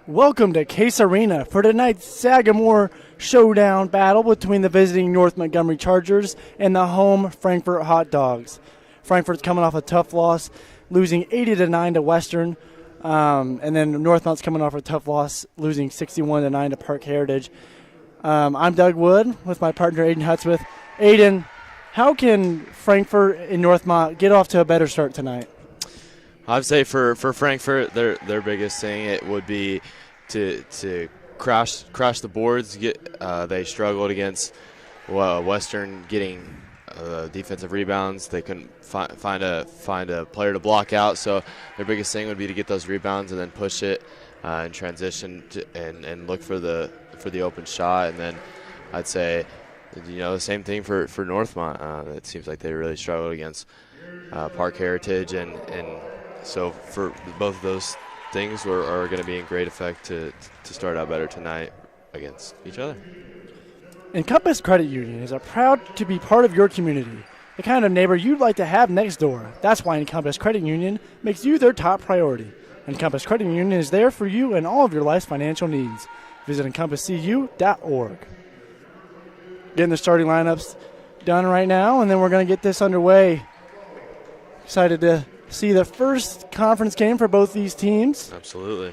Welcome to Case Arena for tonight's Sagamore showdown battle between the visiting North Montgomery Chargers and the home Frankfort Hot Dogs. Frankfort's coming off a tough loss, losing 80-9 to Western, and then Northmount's coming off a tough loss, losing 61-9 to Park Heritage. I'm Doug Wood with my partner Aiden Hutsmith. Aiden, how can Frankfort and Northmont get off to a better start tonight? I'd say for Frankfort, their biggest thing it would be to crash the boards. They struggled against Western getting defensive rebounds. They couldn't find a player to block out. So their biggest thing would be to get those rebounds and then push it and transition and look for the open shot. And then I'd say the same thing for Northmont. It seems like they really struggled against Park Heritage and so for both of those things are going to be in great effect to start out better tonight against each other. Encompass Credit Union is proud to be part of your community, the kind of neighbor you'd like to have next door. That's why Encompass Credit Union makes you their top priority. Encompass Credit Union is there for you and all of your life's financial needs. Visit encompasscu.org. Getting the starting lineups done right now, and then we're going to get this underway. Excited to see the first conference game for both these teams. Absolutely.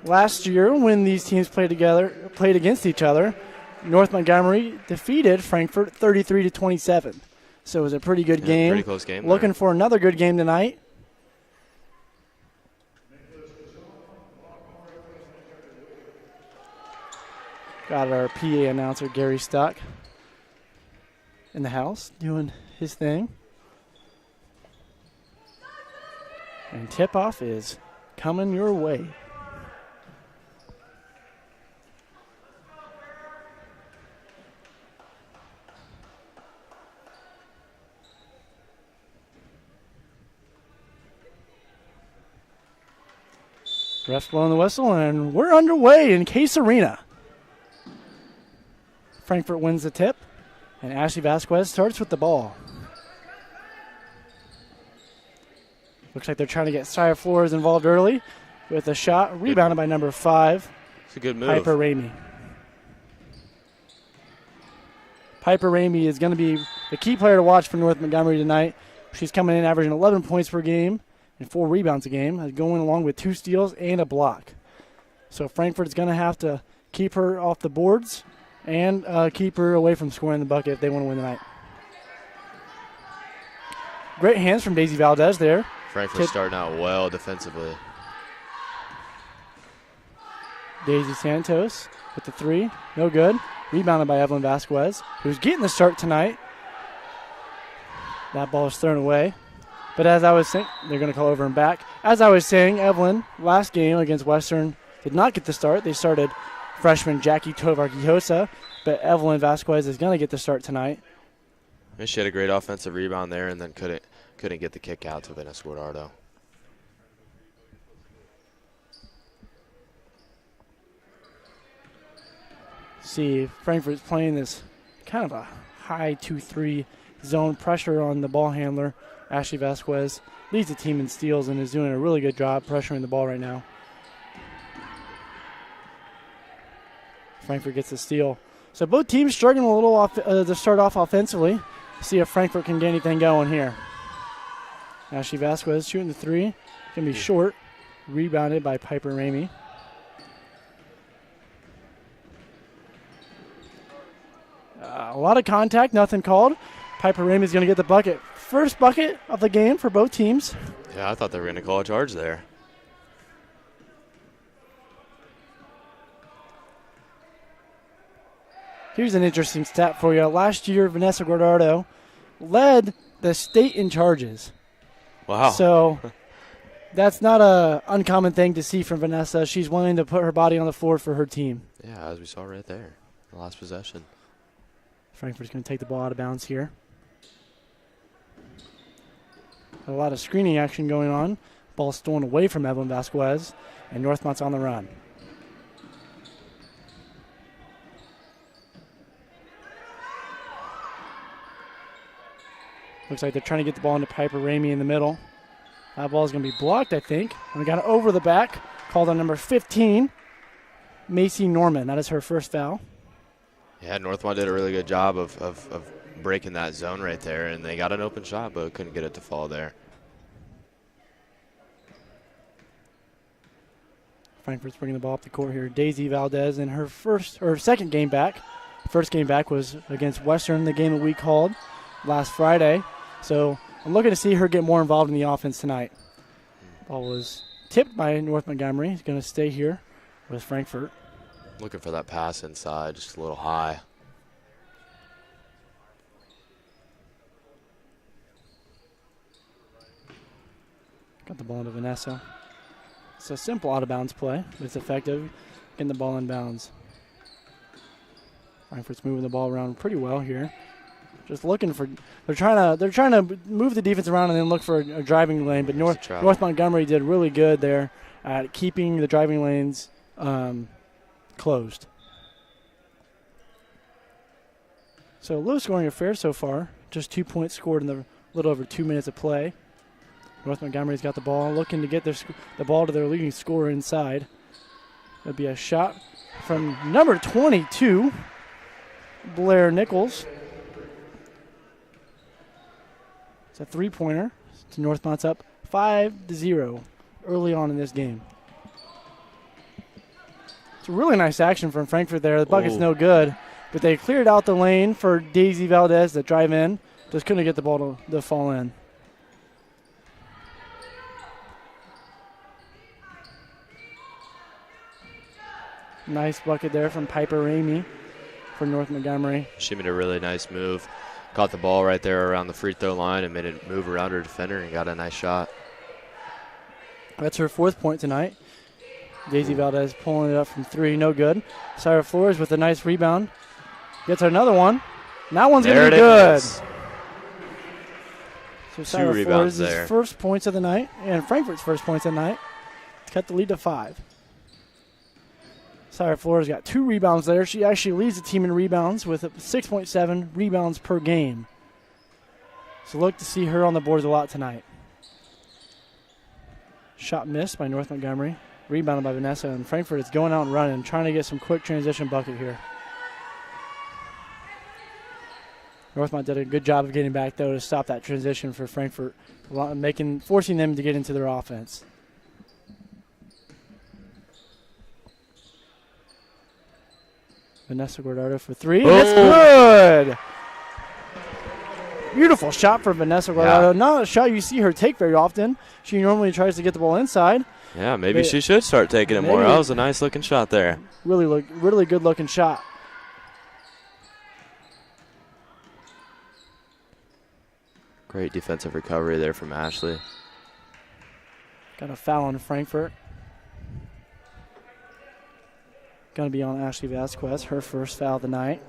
Last year, when these teams played against each other, North Montgomery defeated Frankfort 33-27. So it was a pretty good game. Pretty close game. Looking for another good game tonight. Got our PA announcer, Gary Stuck, in the house doing his thing. And tip-off is coming your way. Ref's blowing the whistle, and we're underway in Case Arena. Frankfort wins the tip, and Ashley Vasquez starts with the ball. Looks like they're trying to get Sire Flores involved early with a shot rebounded by number 5. It's a good move. Piper Ramey. Piper Ramey is going to be the key player to watch for North Montgomery tonight. She's coming in averaging 11 points per game and 4 rebounds a game, going along with 2 steals and a block. So Frankfurt's going to have to keep her off the boards and keep her away from scoring the bucket if they want to win tonight. Great hands from Daisy Valdez there. Frankfurt starting out well defensively. Daisy Santos with the 3. No good. Rebounded by Evelyn Vasquez, who's getting the start tonight. That ball is thrown away. But as I was saying, they're going to call over and back. As I was saying, Evelyn, last game against Western, did not get the start. They started freshman Jackie Tovar-Quijota, but Evelyn Vasquez is going to get the start tonight. She had a great offensive rebound there and then couldn't get the kick out to Vanessa Guardado. See, Frankfort's playing this kind of a high 2-3 zone pressure on the ball handler. Ashley Vasquez leads the team in steals and is doing a really good job pressuring the ball right now. Frankfort gets the steal. So both teams struggling a little to start off offensively. See if Frankfort can get anything going here. Ashley Vasquez shooting the 3. Going to be short. Rebounded by Piper Ramey. A lot of contact, nothing called. Piper Ramey's going to get the bucket. First bucket of the game for both teams. Yeah, I thought they were going to call a charge there. Here's an interesting stat for you. Last year, Vanessa Guardado led the state in charges. Wow. So that's not an uncommon thing to see from Vanessa. She's willing to put her body on the floor for her team. Yeah, as we saw right there, the last possession. Frankfort's going to take the ball out of bounds here. A lot of screening action going on. Ball stolen away from Evelyn Vasquez, and Northmont's on the run. Looks like they're trying to get the ball into Piper Ramey in the middle. That ball is going to be blocked, I think. And we got it over the back. Called on number 15, Macy Norman. That is her first foul. Yeah, Northmont did a really good job of breaking that zone right there, and they got an open shot, but couldn't get it to fall there. Frankfort's bringing the ball up the court here. Daisy Valdez in her second game back. First game back was against Western, the game that we called last Friday. So I'm looking to see her get more involved in the offense tonight. Ball was tipped by North Montgomery. He's going to stay here with Frankfort. Looking for that pass inside, just a little high. Got the ball into Vanessa. It's a simple out-of-bounds play, but it's effective getting the ball in bounds. Frankfort's moving the ball around pretty well here. Just looking for they're trying to move the defense around and then look for a driving lane, but North Montgomery did really good there at keeping the driving lanes closed. So low scoring affair so far. Just 2 points scored in the little over 2 minutes of play. North Montgomery's got the ball, looking to get the ball to their leading scorer inside. That'd be a shot from number 22, Blair Nichols. It's a three-pointer. Northmont's up 5-0 early on in this game. It's a really nice action from Frankfort there. The bucket's no good, but they cleared out the lane for Daisy Valdez to drive in. Just couldn't get the ball to fall in. Nice bucket there from Piper Ramey for North Montgomery. She made a really nice move. Caught the ball right there around the free throw line and made it move around her defender and got a nice shot. That's her fourth point tonight. Daisy Valdez pulling it up from three, no good. Sarah Flores with a nice rebound. Gets another one. And that one's going to be good. So Sarah Flores' first points of the night and Frankfort's first points of the night. Cut the lead to 5. Sarah Flores got 2 rebounds there. She actually leads the team in rebounds with 6.7 rebounds per game. So look to see her on the boards a lot tonight. Shot missed by North Montgomery. Rebounded by Vanessa, and Frankfort is going out and running, trying to get some quick transition bucket here. Northmont did a good job of getting back, though, to stop that transition for Frankfort, forcing them to get into their offense. Vanessa Guardado for 3. Oh. That's good. Beautiful shot for Vanessa Guardado. Yeah. Not a shot you see her take very often. She normally tries to get the ball inside. Yeah, maybe she should start taking it more. That was a nice looking shot there. Really good looking shot. Great defensive recovery there from Ashley. Got a foul on Frankfort. Going to be on Ashley Vasquez, her first foul of the night.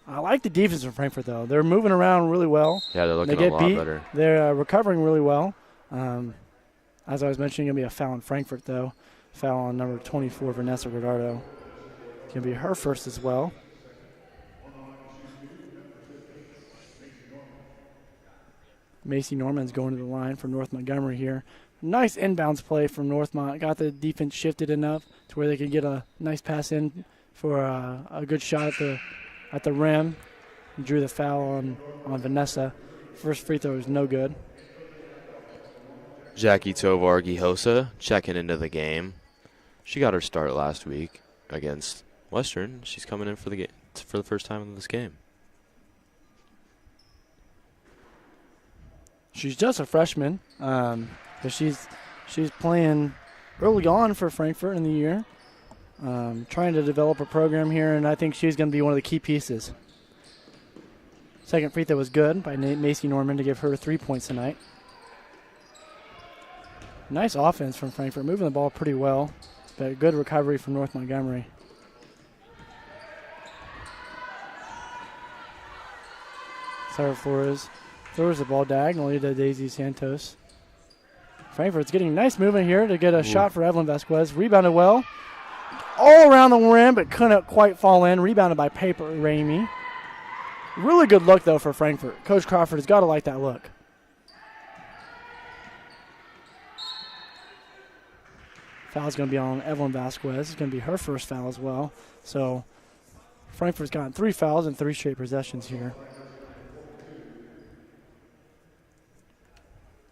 I like the defense from Frankfort, though. They're moving around really well. Yeah, they're looking a lot better. They're recovering really well. As I was mentioning, going to be a foul on Frankfort, though. Foul on number 24, Vanessa Guardado. It's going to be her first as well. Macy Norman's going to the line for North Montgomery here. Nice inbounds play from Northmont. Got the defense shifted enough to where they could get a nice pass in for a good shot at the rim. Drew the foul on Vanessa. First free throw is no good. Jackie Tovar Gihosa checking into the game. She got her start last week against Western. She's coming in for the first time in this game. She's just a freshman, but she's playing early on for Frankfort in the year, trying to develop a program here, and I think she's going to be one of the key pieces. Second free throw was good by Macy Norman to give her 3 points tonight. Nice offense from Frankfort, moving the ball pretty well, but good recovery from North Montgomery. Sarah Flores throws the ball diagonally to Daisy Santos. Frankfort's getting nice movement here to get a shot for Evelyn Vasquez. Rebounded well. All around the rim, but couldn't quite fall in. Rebounded by Piper Ramey. Really good look, though, for Frankfort. Coach Crawford has got to like that look. Foul's going to be on Evelyn Vasquez. It's going to be her first foul as well. So Frankfort's gotten 3 fouls in 3 straight possessions here.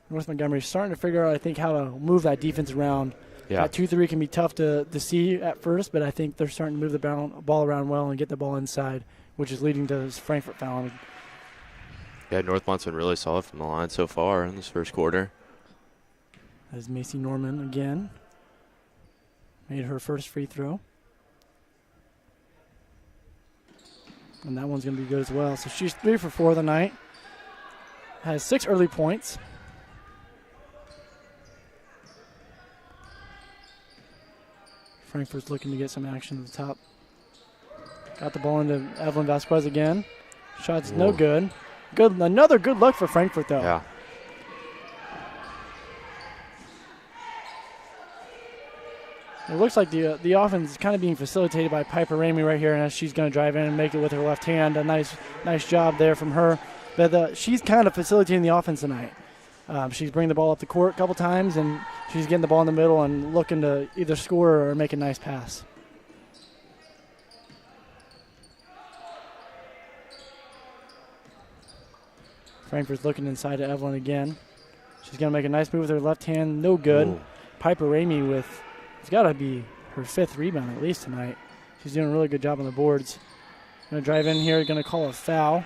North Montgomery's starting to figure out, I think, how to move that defense around. Yeah. That 2-3 can be tough to see at first, but I think they're starting to move the ball around well and get the ball inside, which is leading to this Frankfort foul. Yeah, Northmont's been really solid from the line so far in this first quarter. As Macy Norman again made her first free throw. And that one's going to be good as well. So she's 3 for 4 of the night. Has 6 early points. Frankfort's looking to get some action at the top. Got the ball into Evelyn Vasquez again. Shot's no good. Another good look for Frankfort, though. Yeah. It looks like the offense is kind of being facilitated by Piper Ramey right here, and she's going to drive in and make it with her left hand. A nice job there from her. But she's kind of facilitating the offense tonight. She's bringing the ball up the court a couple times, and she's getting the ball in the middle and looking to either score or make a nice pass. Frankfort's looking inside to Evelyn again. She's going to make a nice move with her left hand. No good. Ooh. Piper Ramey it's got to be her 5th rebound at least tonight. She's doing a really good job on the boards. Going to drive in here, going to call a foul.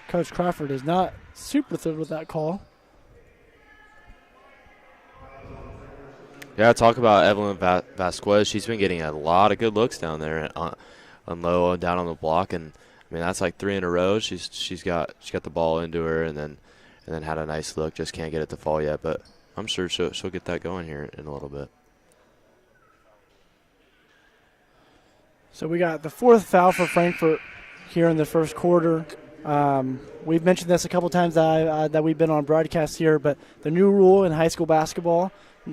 Coach Crawford is not super thrilled with that call. Yeah, talk about Evelyn Vasquez. She's been getting a lot of good looks down there on low and down on the block, and I mean that's like 3 in a row. She's got the ball into her, and then had a nice look. Just can't get it to fall yet, but I'm sure she'll get that going here in a little bit. So we got the 4th foul for Frankfort here in the first quarter. We've mentioned this a couple times that we've been on broadcast here, but the new rule in high school basketball,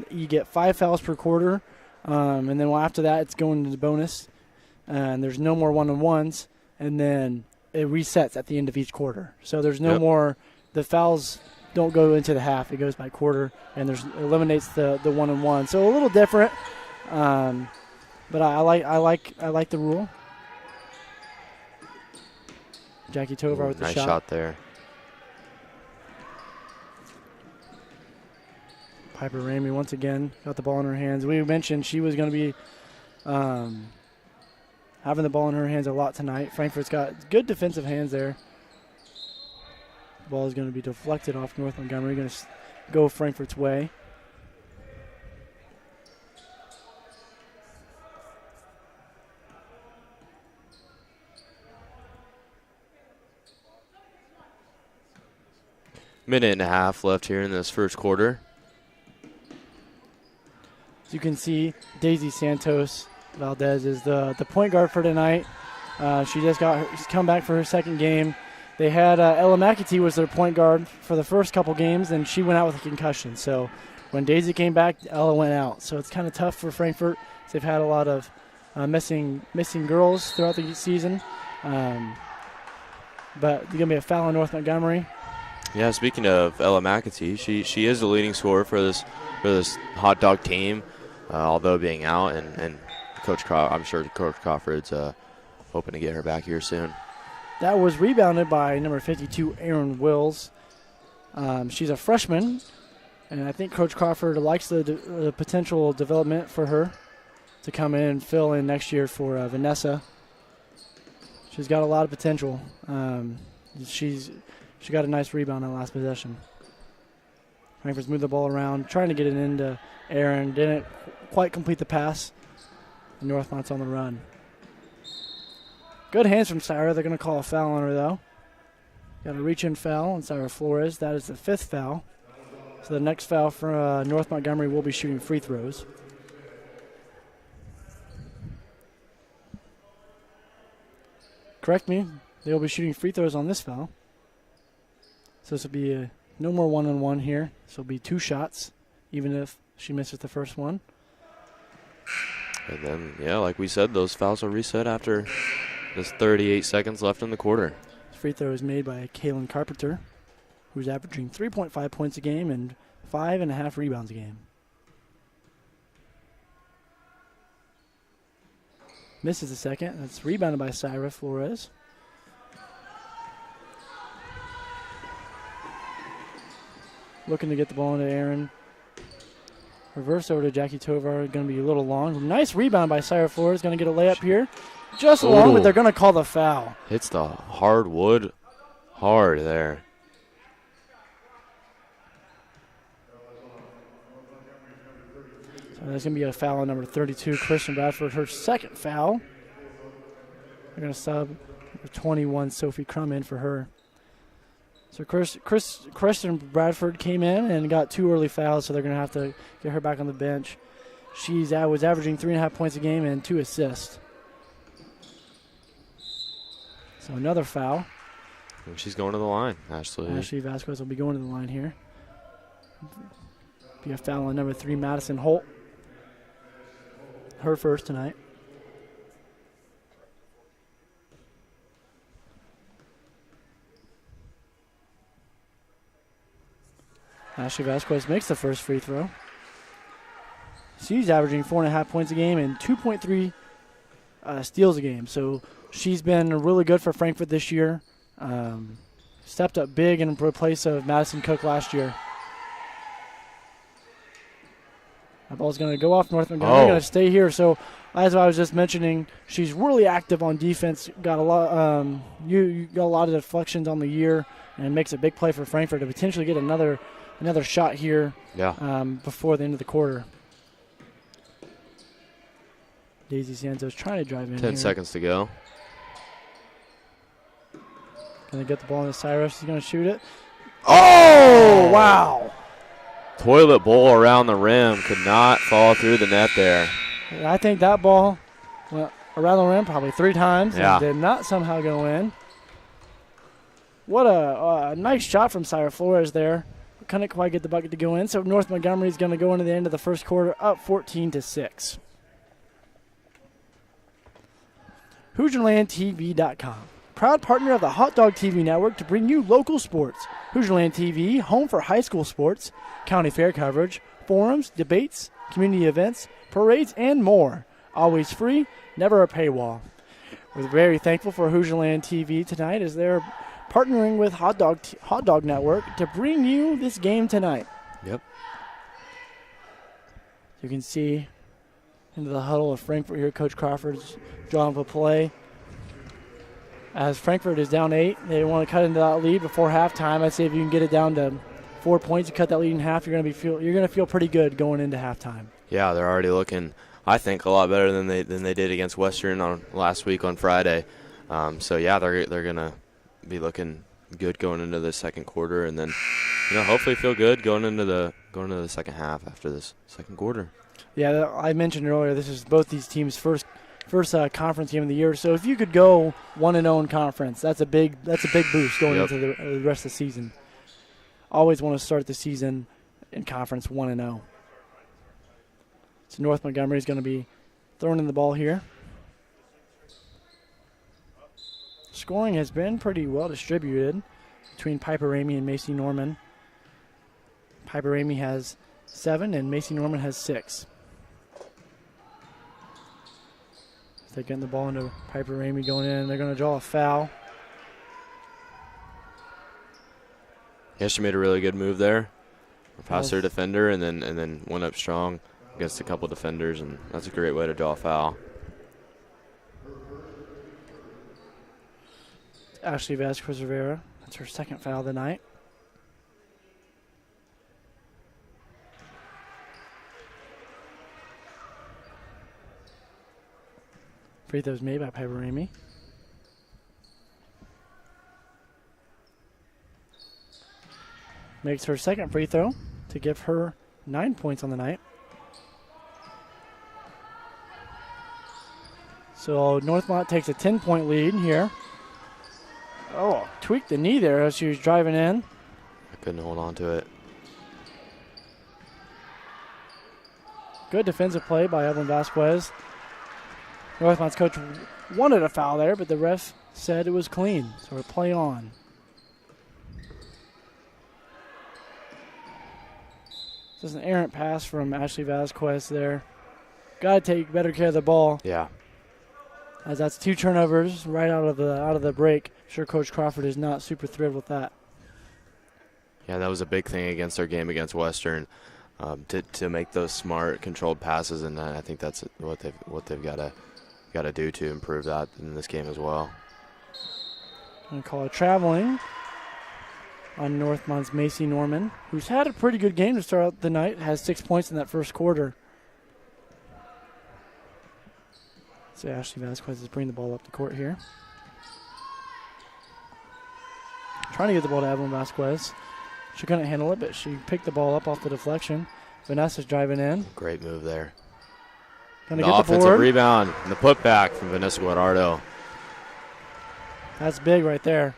you get 5 fouls per quarter, and then after that it's going into the bonus, and there's no more one-on-ones, and then it resets at the end of each quarter. So there's no more – the fouls don't go into the half. It goes by quarter, and it eliminates the one-on-one. So a little different, but I like the rule. Jackie Tovar with the nice shot there. Piper Ramey once again got the ball in her hands. We mentioned she was going to be having the ball in her hands a lot tonight. Frankfort's got good defensive hands there. The ball is going to be deflected off North Montgomery. Going to go Frankfort's way. Minute and a half left here in this first quarter. As you can see, Daisy Santos Valdez is the point guard for tonight. She's come back for her 2nd game. They had Ella McAtee was their point guard for the first couple games, and she went out with a concussion. So when Daisy came back, Ella went out. So it's kind of tough for Frankfort. They've had a lot of missing girls throughout the season. But there's going to be a foul on North Montgomery. Yeah, speaking of Ella McAtee, she is the leading scorer for this hot dog team, although being out, and I'm sure Coach Crawford's hoping to get her back here soon. That was rebounded by number 52, Erin Wills. She's a freshman, and I think Coach Crawford likes the potential development for her to come in and fill in next year for Vanessa. She's got a lot of potential. She got a nice rebound on the last possession. Frankfort's moved the ball around, trying to get it into Aaron. Didn't quite complete the pass. Northmont's on the run. Good hands from Syra. They're going to call a foul on her, though. Got a reach-in foul on Syra Flores. That is the 5th foul. So the next foul for North Montgomery will be shooting free throws. Correct me. They will be shooting free throws on this foul. So this will be no more one-on-one here. This will be 2 shots, even if she misses the first one. And then, like we said, those fouls will reset after there's 38 seconds left in the quarter. Free throw is made by Kaylin Carpenter, who's averaging 3.5 points a game and 5.5 rebounds a game. Misses the second. That's rebounded by Syra Flores. Looking to get the ball into Aaron. Reverse over to Jackie Tovar. Going to be a little long. Nice rebound by Syra Flores. Going to get a layup here. Just long, but they're going to call the foul. Hits the hardwood hard there. So there's going to be a foul on number 32, Christian Bradford, her second foul. They're going to sub number 21, Sophie Crum, in for her. So Christian Bradford came in and got 2 early fouls, so they're going to have to get her back on the bench. She was averaging 3.5 points a game and 2 assists. So another foul. And she's going to the line, Ashley. Ashley Vasquez will be going to the line here. Be a foul on number 3, Madison Holt. Her first tonight. Ashley Vasquez makes the first free throw. She's averaging 4.5 points a game and 2.3 steals a game. So she's been really good for Frankfort this year. Stepped up big in place of Madison Cook last year. That ball's going to go off North Montgomery. Going to stay here. So, as I was just mentioning, she's really active on defense. Got a lot. You got a lot of deflections on the year, and makes a big play for Frankfort to potentially get another shot here. Yeah. Before the end of the quarter. Daisy Santos trying to drive in. 10 seconds to go. Going to get the ball in the Cyrus. He's going to shoot it. Oh, wow. Toilet bowl around the rim. Could not fall through the net there. I think that ball went around the rim probably 3 times and did not somehow go in. What a nice shot from Syra Flores there. Couldn't quite get the bucket to go in. So North Montgomery is going to go into the end of the first quarter up 14-6. HoosierlandTV.com. Proud partner of the Hot Dog TV Network to bring you local sports. Hoosierland TV, home for high school sports, county fair coverage, forums, debates, community events, parades, and more. Always free, never a paywall. We're very thankful for Hoosierland TV tonight as they're partnering with Hot Dog Network to bring you this game tonight. Yep. You can see into the huddle of Frankfort here. Coach Crawford's drawing up a play. As Frankfort is down 8, they want to cut into that lead before halftime. I'd say if you can get it down to 4 points, you cut that lead in half, you're going to feel pretty good going into halftime. Yeah, they're already looking, I think, a lot better than they did against Western on last week on Friday. So yeah, they're going to be looking good going into the second quarter, and then hopefully feel good going into the second half after this second quarter. Yeah, I mentioned earlier this is both these teams' first conference game of the year. So if you could go 1-0 in conference, that's a big boost going into the rest of the season. Always want to start the season in conference 1-0. So North Montgomery is going to be throwing in the ball here. Scoring has been pretty well distributed between Piper Ramey and Macy Norman. Piper Ramey has 7 and Macy Norman has 6. They're getting the ball into Piper Ramey going in. They're going to draw a foul. Yeah, she made a really good move there. Passed her defender and then went up strong against a couple defenders, and that's a great way to draw a foul. Ashley Vasquez Rivera. That's her second foul of the night. Free throws made by Piper Ramey. Makes her second free throw to give her 9 points on the night. So Northmont takes a 10-point lead here. Oh, tweaked the knee there as she was driving in. I couldn't hold on to it. Good defensive play by Evelyn Vasquez. Northmont's coach wanted a foul there, but the ref said it was clean, so we'll play on. This is an errant pass from Ashley Vasquez there. Got to take better care of the ball. Yeah. As that's 2 turnovers right out of the break. I'm sure Coach Crawford is not super thrilled with that. Yeah, that was a big thing against our game against Western, to make those smart, controlled passes, and I think that's what they've got to do to improve that in this game as well. I'm going to call it traveling on Northmont's Macy Norman, who's had a pretty good game to start out the night, has 6 points in that first quarter. So Ashley Vasquez is bringing the ball up the court here. Trying to get the ball to Evelyn Vasquez. She couldn't handle it, but she picked the ball up off the deflection. Vanessa's driving in. Great move there. Gonna The get the offensive board. rebound and the putback from Vanessa Guadardo. That's big right there.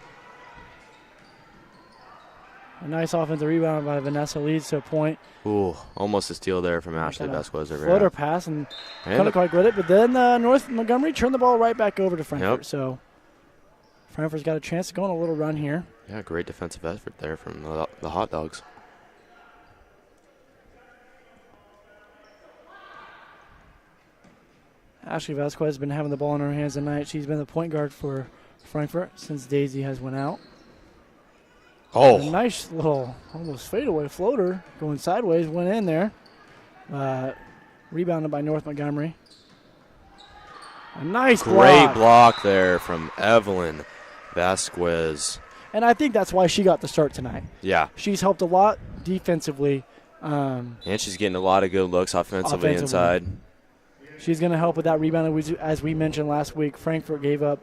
A nice offensive rebound by Vanessa, leads to a point. Ooh, almost a steal there from Ashley Vasquez. Floater pass and And couldn't quite get it, but then North Montgomery turned the ball right back over to Frankfort. Yep. So Frankfort's got a chance to go on a little run here. Yeah, great defensive effort there from the Hot Dogs. Ashley Vasquez has been having the ball in her hands tonight. She's been the point guard for Frankfort since Daisy has went out. Oh, A nice little almost fadeaway floater going sideways, went in there. Rebounded by North Montgomery. A nice great block there from Evelyn Vasquez. And I think that's why she got the start tonight. Yeah, She's helped a lot defensively. and she's getting a lot of good looks offensively. Inside. She's going to help with that rebound. As we mentioned last week, Frankfort gave up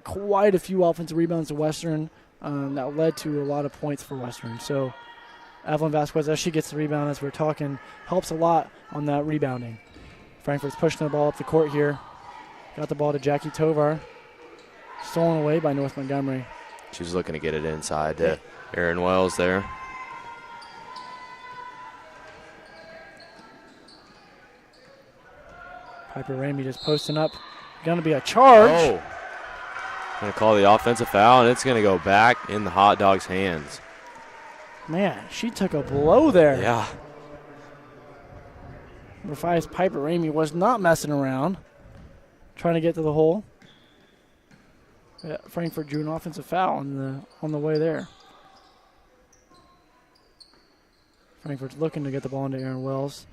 quite a few offensive rebounds to Western. That led to a lot of points for Western. So Evelyn Vasquez, as she gets the rebound, as we're talking, helps a lot on that rebounding. Frankfort's pushing the ball up the court here. Got the ball to Jackie Tovar. Stolen away by North Montgomery. She was looking to get it inside to Erin Wells there. Piper Ramey just posting up. Going to be a charge. Oh. Going to call the offensive foul, and it's going to go back in the Hot Dogs' hands. Man, she took a blow there. Yeah. Matthias Piper Ramey was not messing around. Trying to get to the hole. Yeah, Frankfort drew an offensive foul on the way there. Frankfort's looking to get the ball into Erin Wells.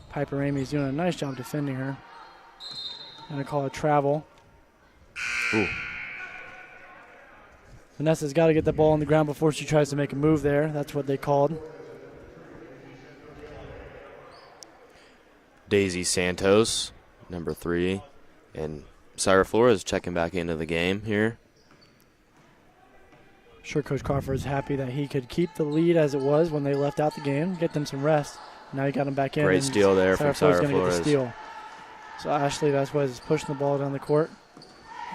Piper Ramey's doing a nice job defending her. Going to call it travel. Ooh. Vanessa's got to get the ball on the ground before she tries to make a move there. That's what they called. Daisy Santos, number 3, and Syra Flores checking back into the game here. Sure, Coach Crawford is happy that he could keep the lead as it was when they left out the game, get them some rest. Now he got them back in. Great steal there from Syra going to get the Flores. steal. So Ashley Vasquez is pushing the ball down the court.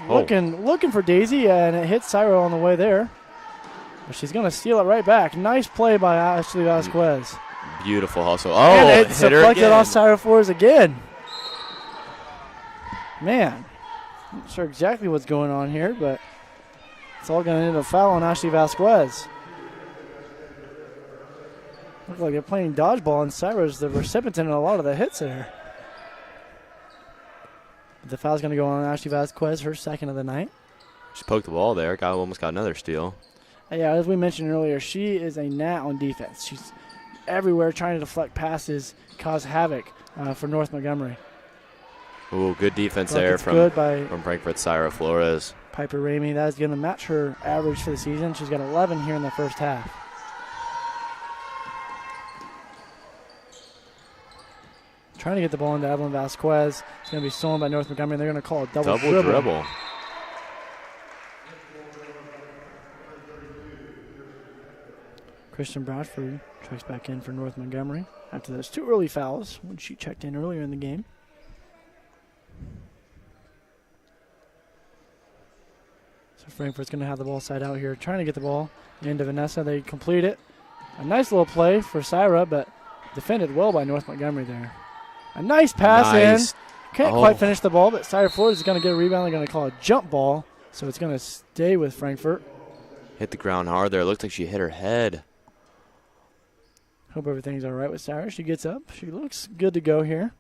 Oh. Looking for Daisy, and it hits Syra on the way there. But she's going to steal it right back. Nice play by Ashley Vasquez. Beautiful hustle. Oh, And it's hit her deflected again. off Syra Flores again. Man, not sure exactly what's going on here, but it's all going to end up foul on Ashley Vasquez. Looks like they're playing dodgeball, and Syra's the recipient of a lot of the hits there. The foul's going to go on Ashley Vasquez, her second of the night. She poked the ball there. Almost got another steal. Yeah, as we mentioned earlier, she is a gnat on defense. She's everywhere trying to deflect passes, cause havoc for North Montgomery. Ooh, good defense Bucket's there from good by Frankfort Syra Flores. Piper Ramey. That is going to match her average for the season. She's got 11 here in the first half. Trying to get the ball into Evelyn Vasquez. It's going to be stolen by North Montgomery. They're going to call a double dribble. Kristen Bradford checks back in for North Montgomery after those 2 early fouls when she checked in earlier in the game. So Frankfort's going to have the ball side out here, trying to get the ball into Vanessa. They complete it. A nice little play for Syra, but defended well by North Montgomery there. A nice pass in. Can't quite finish the ball, but Cider Flores is going to get a rebound. They're going to call a jump ball, so it's going to stay with Frankfort. Hit the ground hard there. It looked like she hit her head. Hope everything's all right with Cyrus. She gets up. She looks good to go here.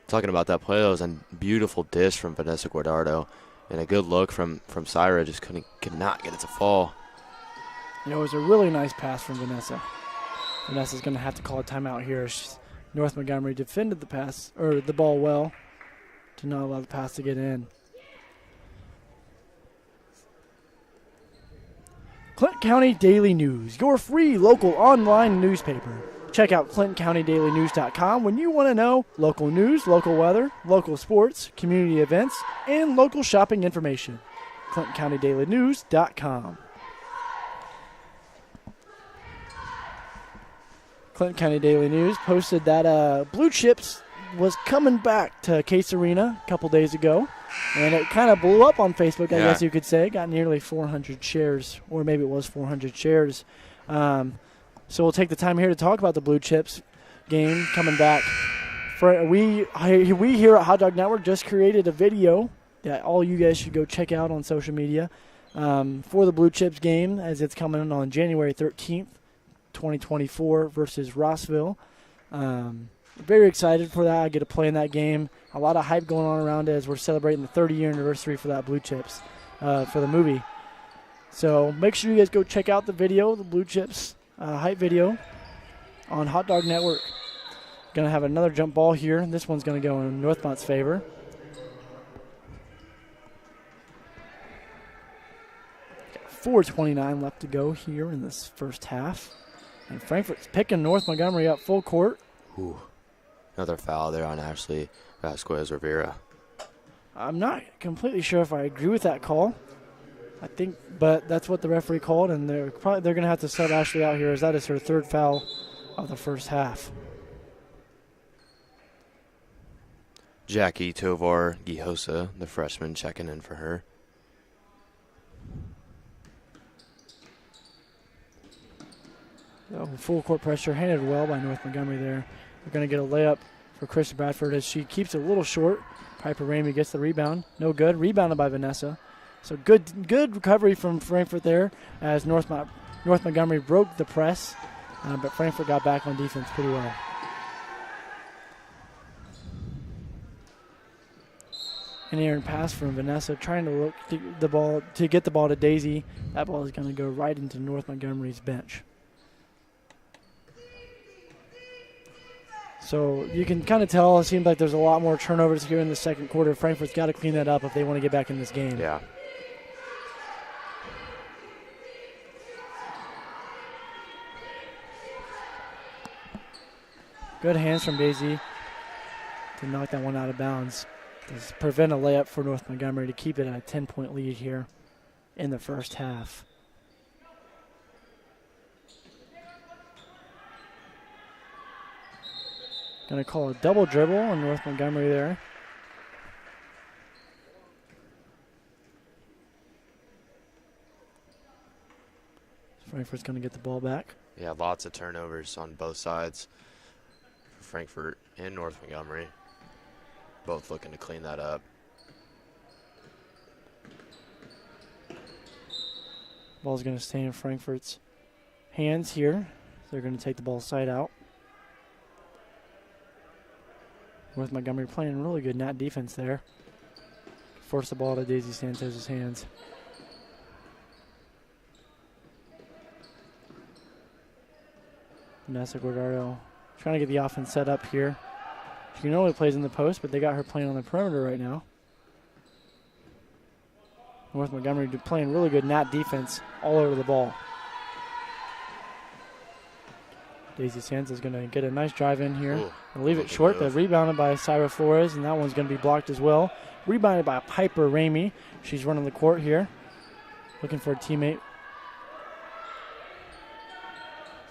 Talking about that play, that was a beautiful dish from Vanessa Guardado. And a good look from Syra. Just could not get it to fall. It was a really nice pass from Vanessa. Vanessa's going to have to call a timeout here. North Montgomery defended the ball well to not allow the pass to get in. Clinton County Daily News, your free local online newspaper. Check out ClintonCountyDailyNews.com when you want to know local news, local weather, local sports, community events, and local shopping information. ClintonCountyDailyNews.com. Clinton County Daily News posted that Blue Chips was coming back to Case Arena a couple days ago, and it kind of blew up on Facebook, I guess you could say. Got nearly 400 shares, or maybe it was 400 shares. So we'll take the time here to talk about the Blue Chips game coming back. We here at Hot Dog Network just created a video that all you guys should go check out on social media for the Blue Chips game, as it's coming on January 13th, 2024 versus Rossville. Very excited for that. I get to play in that game. A lot of hype going on around it as we're celebrating the 30-year anniversary for that Blue Chips, for the movie. So make sure you guys go check out the video, the Blue Chips hype video on Hot Dog Network. Going to have another jump ball here. This one's going to go in Northmont's favor. Got 4:29 left to go here in this first half. And Frankfort's picking North Montgomery up full court. Ooh. Another foul there on Ashley Vasquez Rivera. I'm not completely sure if I agree with that call. I think, but that's what the referee called, and they're going to have to sub Ashley out here, as that is her third foul of the first half. Jackie Tovar Gijosa, the freshman, checking in for her. So full court pressure, handled well by North Montgomery there. We're going to get a layup for Chris Bradford as she keeps it a little short. Piper Ramey gets the rebound. No good. Rebounded by Vanessa. So good recovery from Frankfort there as North Montgomery broke the press, but Frankfort got back on defense pretty well. An errant pass from Vanessa, trying to look to get the ball to Daisy. That ball is going to go right into North Montgomery's bench. So you can kind of tell it seems like there's a lot more turnovers here in the second quarter. Frankfort's got to clean that up if they want to get back in this game. Yeah. Good hands from Daisy to knock that one out of bounds. To prevent a layup for North Montgomery to keep it at a 10-point lead here in the first half. Going to call a double dribble on North Montgomery there. Frankfort's going to get the ball back. Yeah, lots of turnovers on both sides for Frankfort and North Montgomery. Both looking to clean that up. Ball's going to stay in Frankfort's hands here. They're going to take the ball side out. North Montgomery playing really good net defense there. Force the ball to Daisy Santos's hands. Vanessa Guardado trying to get the offense set up here. She normally plays in the post, but they got her playing on the perimeter right now. North Montgomery playing really good net defense all over the ball. Daisy Santos is going to get a nice drive in here. And leave it short, but rebounded by Syra Flores, and that one's going to be blocked as well. Rebounded by Piper Ramey. She's running the court here, looking for a teammate.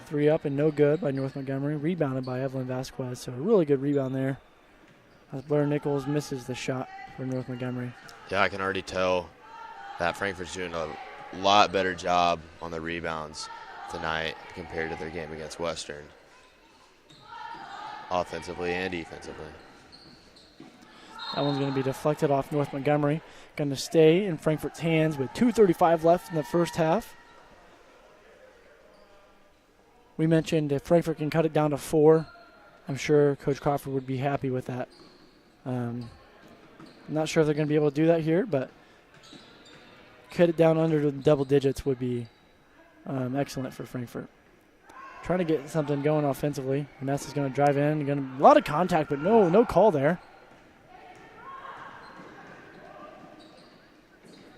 3 up and no good by North Montgomery. Rebounded by Evelyn Vasquez, so a really good rebound there. As Blair Nichols misses the shot for North Montgomery. Yeah, I can already tell that Frankfort's doing a lot better job on the rebounds tonight compared to their game against Western, offensively and defensively. That one's going to be deflected off North Montgomery. Going to stay in Frankfort's hands with 2:35 left in the first half. We mentioned if Frankfort can cut it down to 4, I'm sure Coach Crawford would be happy with that. I'm not sure if they're going to be able to do that here, but cut it down under the double digits would be excellent for Frankfort. Trying to get something going offensively. Vanessa's going to drive in. A lot of contact, but no call there.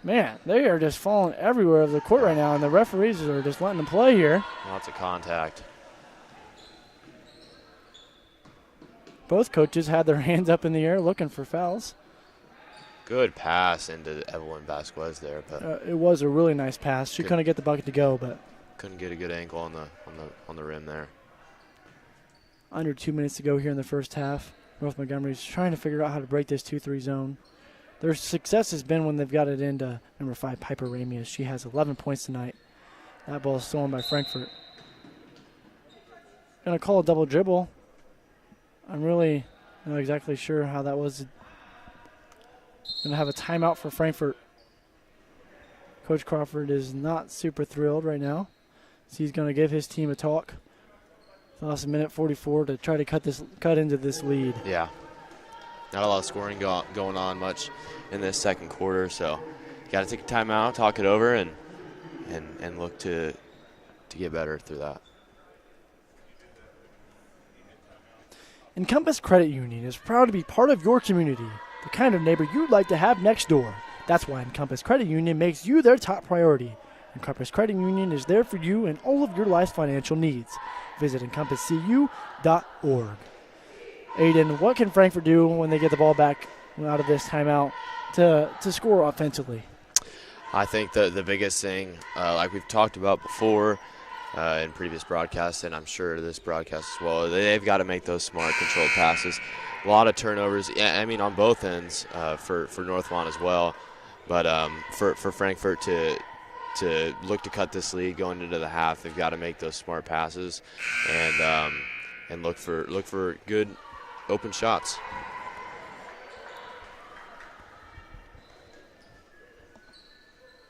Man, they are just falling everywhere of the court right now, and the referees are just letting them play here. Lots of contact. Both coaches had their hands up in the air looking for fouls. Good pass into Evelyn Vasquez there, but It was a really nice pass. She couldn't get the bucket to go, but couldn't get a good ankle on the rim there. under 2 minutes to go here in the first half. North Montgomery's trying to figure out how to break this 2-3 zone. Their success has been when they've got it into number 5, Piper Ramius. She has 11 points tonight. That ball is stolen by Frankfort. Going to call a double dribble. I'm really not exactly sure how that was. Going to have a timeout for Frankfort. Coach Crawford is not super thrilled right now. So he's going to give his team a talk. Lost a minute 44 to try to cut into this lead. Yeah. Not a lot of scoring going on much in this second quarter, so got to take a timeout, talk it over, and look to get better through that. Encompass Credit Union is proud to be part of your community, the kind of neighbor you'd like to have next door. That's why Encompass Credit Union makes you their top priority. Encompass Credit Union is there for you and all of your life's financial needs. Visit encompasscu.org. Aiden, what can Frankfort do when they get the ball back out of this timeout to score offensively? I think the biggest thing, like we've talked about before in previous broadcasts, and I'm sure this broadcast as well, they've got to make those smart, controlled passes. A lot of turnovers, I mean, on both ends for Northmont as well. But for Frankfort to look to cut this lead going into the half, they've got to make those smart passes and look for good open shots.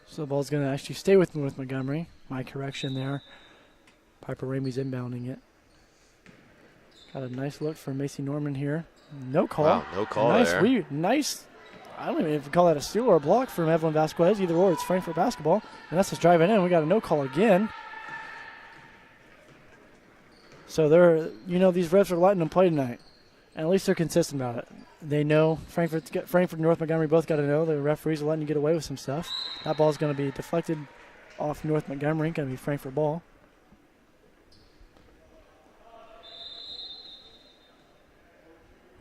So the ball's going to actually stay with North Montgomery. My correction there. Piper Ramey's inbounding it. Got a nice look from Macy Norman here. No call. Wow, no call there. Nice. I don't even know if you call that a steal or a block from Evelyn Vasquez. Either or, it's Frankfort basketball. And that's just driving in. We got a no call again. So these refs are letting them play tonight. And at least they're consistent about it. They know Frankfort and North Montgomery both got to know the referees are letting you get away with some stuff. That ball's going to be deflected off North Montgomery. Going to be Frankfort ball.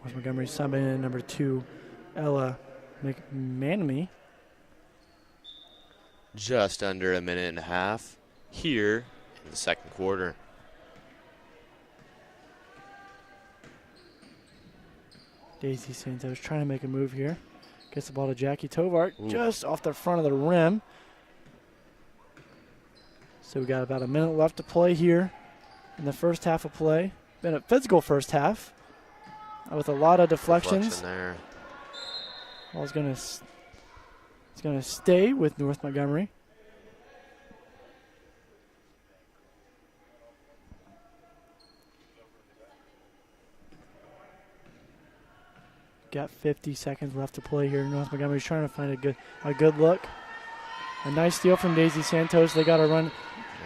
North Montgomery subbing in number 2, Ella McManamy. Just under a minute and a half here in the second quarter. Daisy Santos trying to make a move here. Gets the ball to Jackie Tovart just off the front of the rim. So we got about a minute left to play here in the first half of play. Been a physical first half with a lot of deflections. There. Ball's going to stay with North Montgomery. Got 50 seconds left to play here. North Montgomery's trying to find a good look. A nice steal from Daisy Santos. They got to run.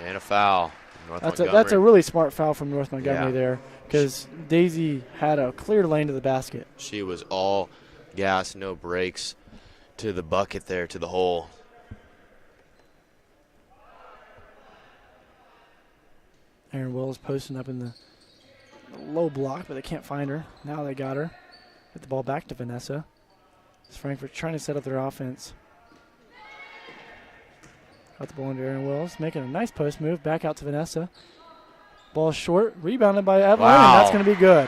And a foul. That's a really smart foul from North Montgomery there, because Daisy had a clear lane to the basket. She was all gas, no brakes to the bucket there, to the hole. Aaron Wills posting up in the low block, but they can't find her. Now they got her. Get the ball back to Vanessa. It's Frankfort trying to set up their offense. Got the ball under Aaron Wills, making a nice post move. Back out to Vanessa. Ball short, rebounded by Evelyn, and that's going to be good.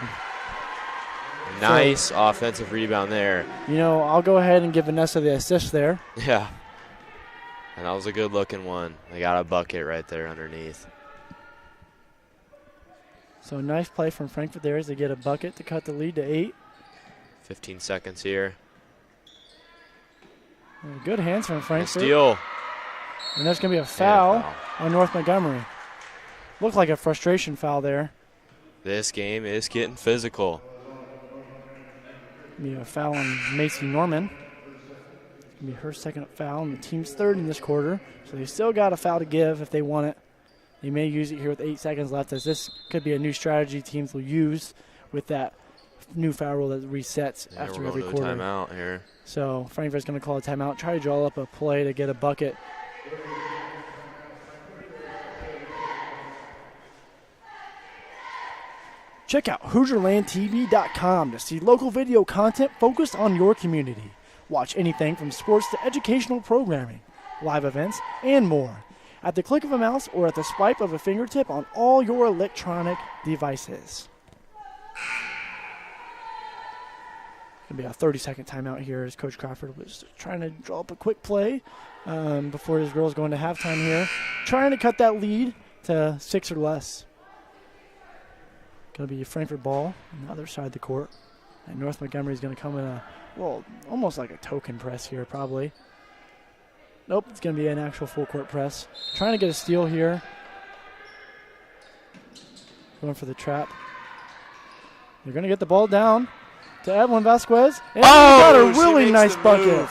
Nice offensive rebound there. I'll go ahead and give Vanessa the assist there. Yeah. And that was a good-looking one. They got a bucket right there underneath. So nice play from Frankfort there as they get a bucket to cut the lead to 8. 15 seconds here. Good hands from Frankfort. Steal. And there's going to be a foul on North Montgomery. Looked like a frustration foul there. This game is getting physical. Be a foul on Macy Norman. It's going to be her second foul, and the team's third in this quarter. So they still got a foul to give if they want it. They may use it here with 8 seconds left, as this could be a new strategy teams will use with that new foul rule that resets after every quarter. Timeout here. So Frankfort's going to call a timeout, try to draw up a play to get a bucket. Check out HoosierlandTV.com to see local video content focused on your community. Watch anything from sports to educational programming, live events, and more at the click of a mouse or at the swipe of a fingertip on all your electronic devices. Going to be a 30-second timeout here as Coach Crawford was trying to draw up a quick play before his girls go into halftime here. Trying to cut that lead to 6 or less. Going to be a Frankfort ball on the other side of the court. And North Montgomery is going to come in a, well, almost like a token press here probably. Nope, it's going to be an actual full court press. Trying to get a steal here. Going for the trap. They're going to get the ball down to Evelyn Vasquez. And got a really nice bucket.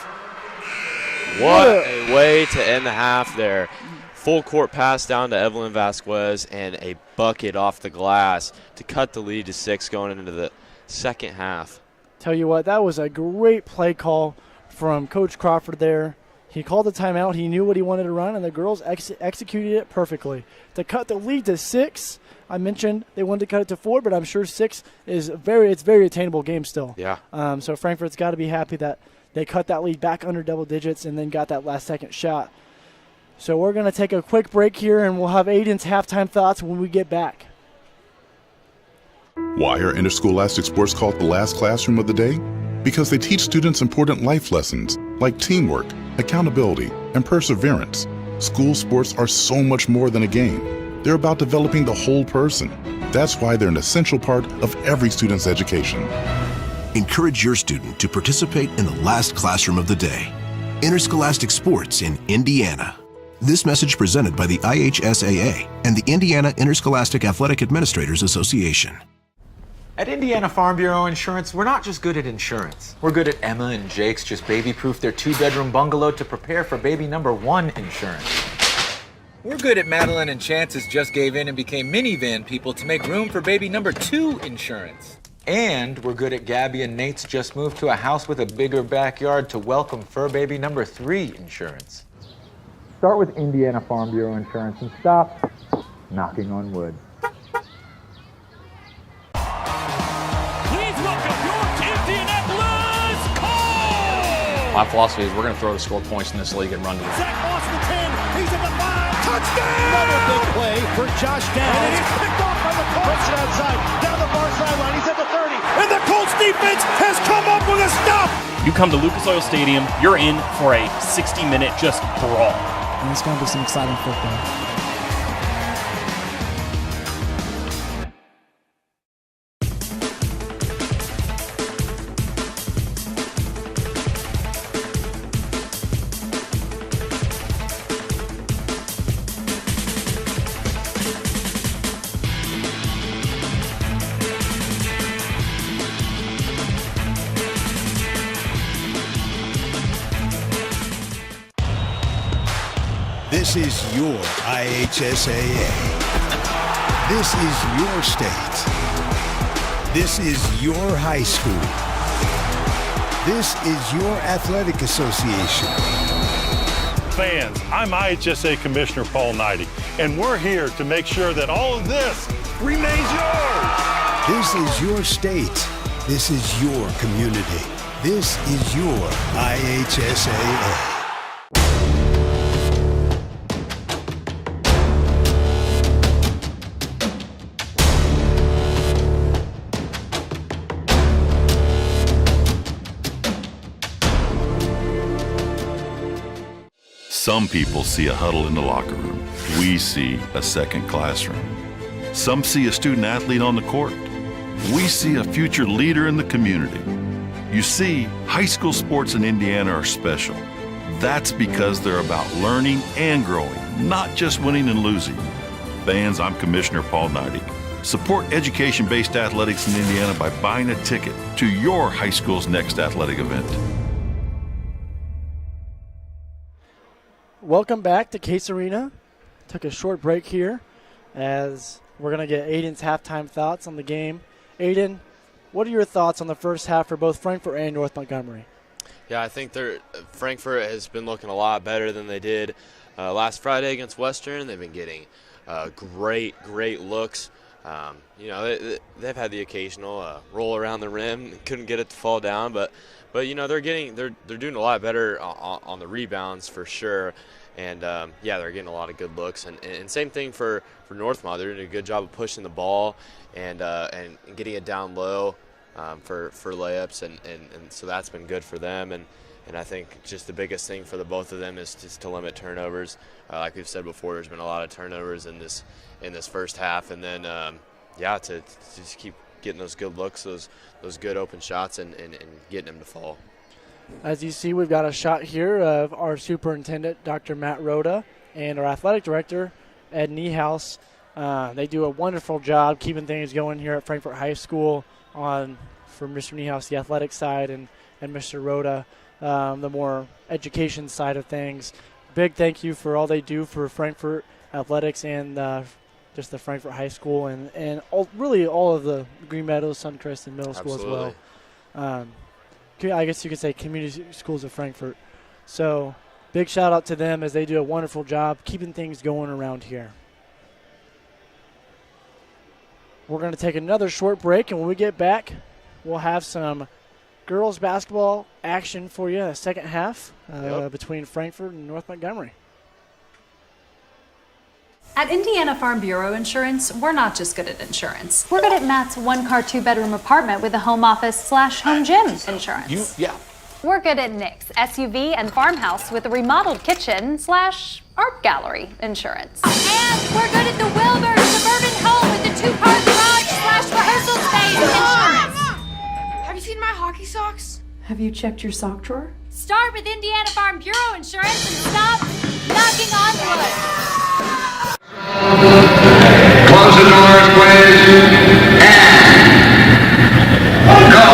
What a way to end the half there. Full court pass down to Evelyn Vasquez and a bucket off the glass to cut the lead to 6 going into the second half. Tell you what, that was a great play call from Coach Crawford there. He called the timeout. He knew what he wanted to run, and the girls executed it perfectly. To cut the lead to 6, I mentioned they wanted to cut it to 4, but I'm sure 6 is very attainable game still. Yeah. So Frankfort's got to be happy that they cut that lead back under double digits and then got that last second shot. So we're going to take a quick break here, and we'll have Aiden's halftime thoughts when we get back. Why are interscholastic sports called the last classroom of the day? Because they teach students important life lessons like teamwork, accountability, and perseverance. School sports are so much more than a game. They're about developing the whole person. That's why they're an essential part of every student's education. Encourage your student to participate in the last classroom of the day. Interscholastic sports in Indiana. This message presented by the IHSAA and the Indiana Interscholastic Athletic Administrators Association. At Indiana Farm Bureau Insurance, we're not just good at insurance. We're good at Emma and Jake's just baby-proof their 2-bedroom bungalow to prepare for baby number 1 insurance. We're good at Madeline and Chance's just gave in and became minivan people to make room for baby number 2 insurance. And we're good at Gabby and Nate's just moved to a house with a bigger backyard to welcome fur baby number 3 insurance. Start with Indiana Farm Bureau Insurance and stop knocking on wood. Please welcome your Indianapolis Colts! My philosophy is we're going to throw the score points in this league and run to the Zach Moss the 10, he's at the 5, touchdown! Another big play for Josh Downs. And he's picked off by the Colts. Puts it outside, down the far sideline, he's at the 30. And the Colts defense has come up with a stop! You come to Lucas Oil Stadium, you're in for a 60-minute just brawl. And it's going to be some exciting football. This is your IHSAA. This is your state. This is your high school. This is your athletic association. Fans, I'm IHSA Commissioner Paul Knighty, and we're here to make sure that all of this remains yours. This is your state. This is your community. This is your IHSAA. Some people see a huddle in the locker room. We see a second classroom. Some see a student athlete on the court. We see a future leader in the community. You see, high school sports in Indiana are special. That's because they're about learning and growing, not just winning and losing. Fans, I'm Commissioner Paul Knighty. Support education-based athletics in Indiana by buying a ticket to your high school's next athletic event. Welcome back to Case Arena. Took a short break here as we're going to get Aiden's halftime thoughts on the game. Aiden, what are your thoughts on the first half for both Frankfort and North Montgomery? Yeah, I think Frankfort has been looking a lot better than they did last Friday against Western. They've been getting great looks. They've had the occasional roll around the rim, couldn't get it to fall down, but they're doing a lot better on the rebounds for sure. And they're getting a lot of good looks. And same thing for Northmont. They're doing a good job of pushing the ball and getting it down low for layups, and so that's been good for them. And I think just the biggest thing for the both of them is just to limit turnovers. Like we've said before, there's been a lot of turnovers in this first half, and then to just keep getting those good looks, those good open shots, and getting them to fall. As you see, we've got a shot here of our superintendent, Dr. Matt Rhoda, and our athletic director, Ed Niehaus. They do a wonderful job keeping things going here at Frankfort High School for Mr. Niehaus, the athletic side, and Mr. Rhoda, the more education side of things. Big thank you for all they do for Frankfort athletics and just the Frankfort High School and all of the Green Meadows, Suncrest, and Middle School as well. I guess you could say community schools of Frankfort. So big shout out to them as they do a wonderful job keeping things going around here. We're going to take another short break, and when we get back, we'll have some girls basketball action for you in the second half between Frankfort and North Montgomery. At Indiana Farm Bureau Insurance, we're not just good at insurance. We're good at Matt's one-car, two-bedroom apartment with a home office/home gym insurance. We're good at Nick's SUV and farmhouse with a remodeled kitchen/art gallery insurance. And we're good at the Wilbur suburban home with the two-car garage/rehearsal space insurance. Have you seen my hockey socks? Have you checked your sock drawer? Start with Indiana Farm Bureau Insurance and stop knocking on wood. Close the doors, please. And go.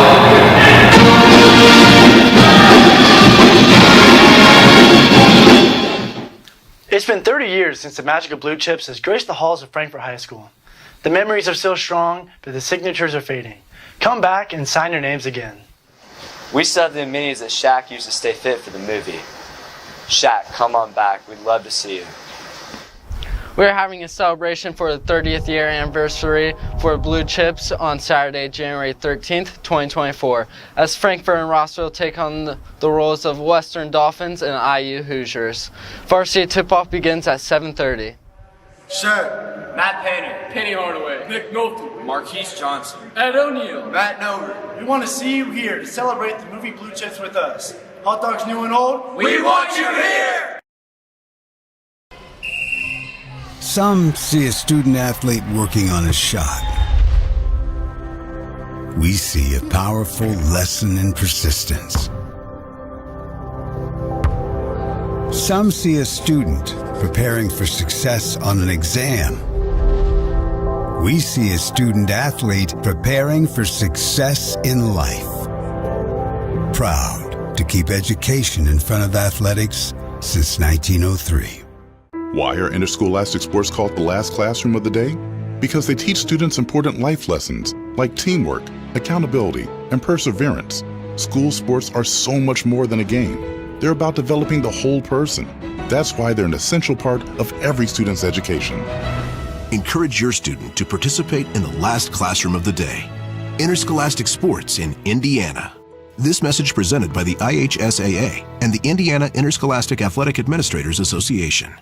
It's been 30 years since the magic of blue chips has graced the halls of Frankfort High School. The memories are still strong, but the signatures are fading. Come back and sign your names again. We still have the minis that Shaq used to stay fit for the movie. Shaq, come on back. We'd love to see you. We're having a celebration for the 30th year anniversary for Blue Chips on Saturday, January 13th, 2024, as Frankfort and Rossville take on the roles of Western Dolphins and IU Hoosiers. Varsity tip-off begins at 7:30. Sure. Matt Painter. Penny Hardaway. Nick Nolte. Marquise Johnson. Ed O'Neill. Matt Nover. We want to see you here to celebrate the movie Blue Chips with us. Hot dogs new and old. We want you here! Some see a student athlete working on a shot. We see a powerful lesson in persistence. Some see a student preparing for success on an exam. We see a student athlete preparing for success in life. Proud to keep education in front of athletics since 1903. Why are interscholastic sports called the last classroom of the day? Because they teach students important life lessons like teamwork, accountability, and perseverance. School sports are so much more than a game. They're about developing the whole person. That's why they're an essential part of every student's education. Encourage your student to participate in the last classroom of the day. Interscholastic sports in Indiana. This message presented by the IHSAA and the Indiana Interscholastic Athletic Administrators Association.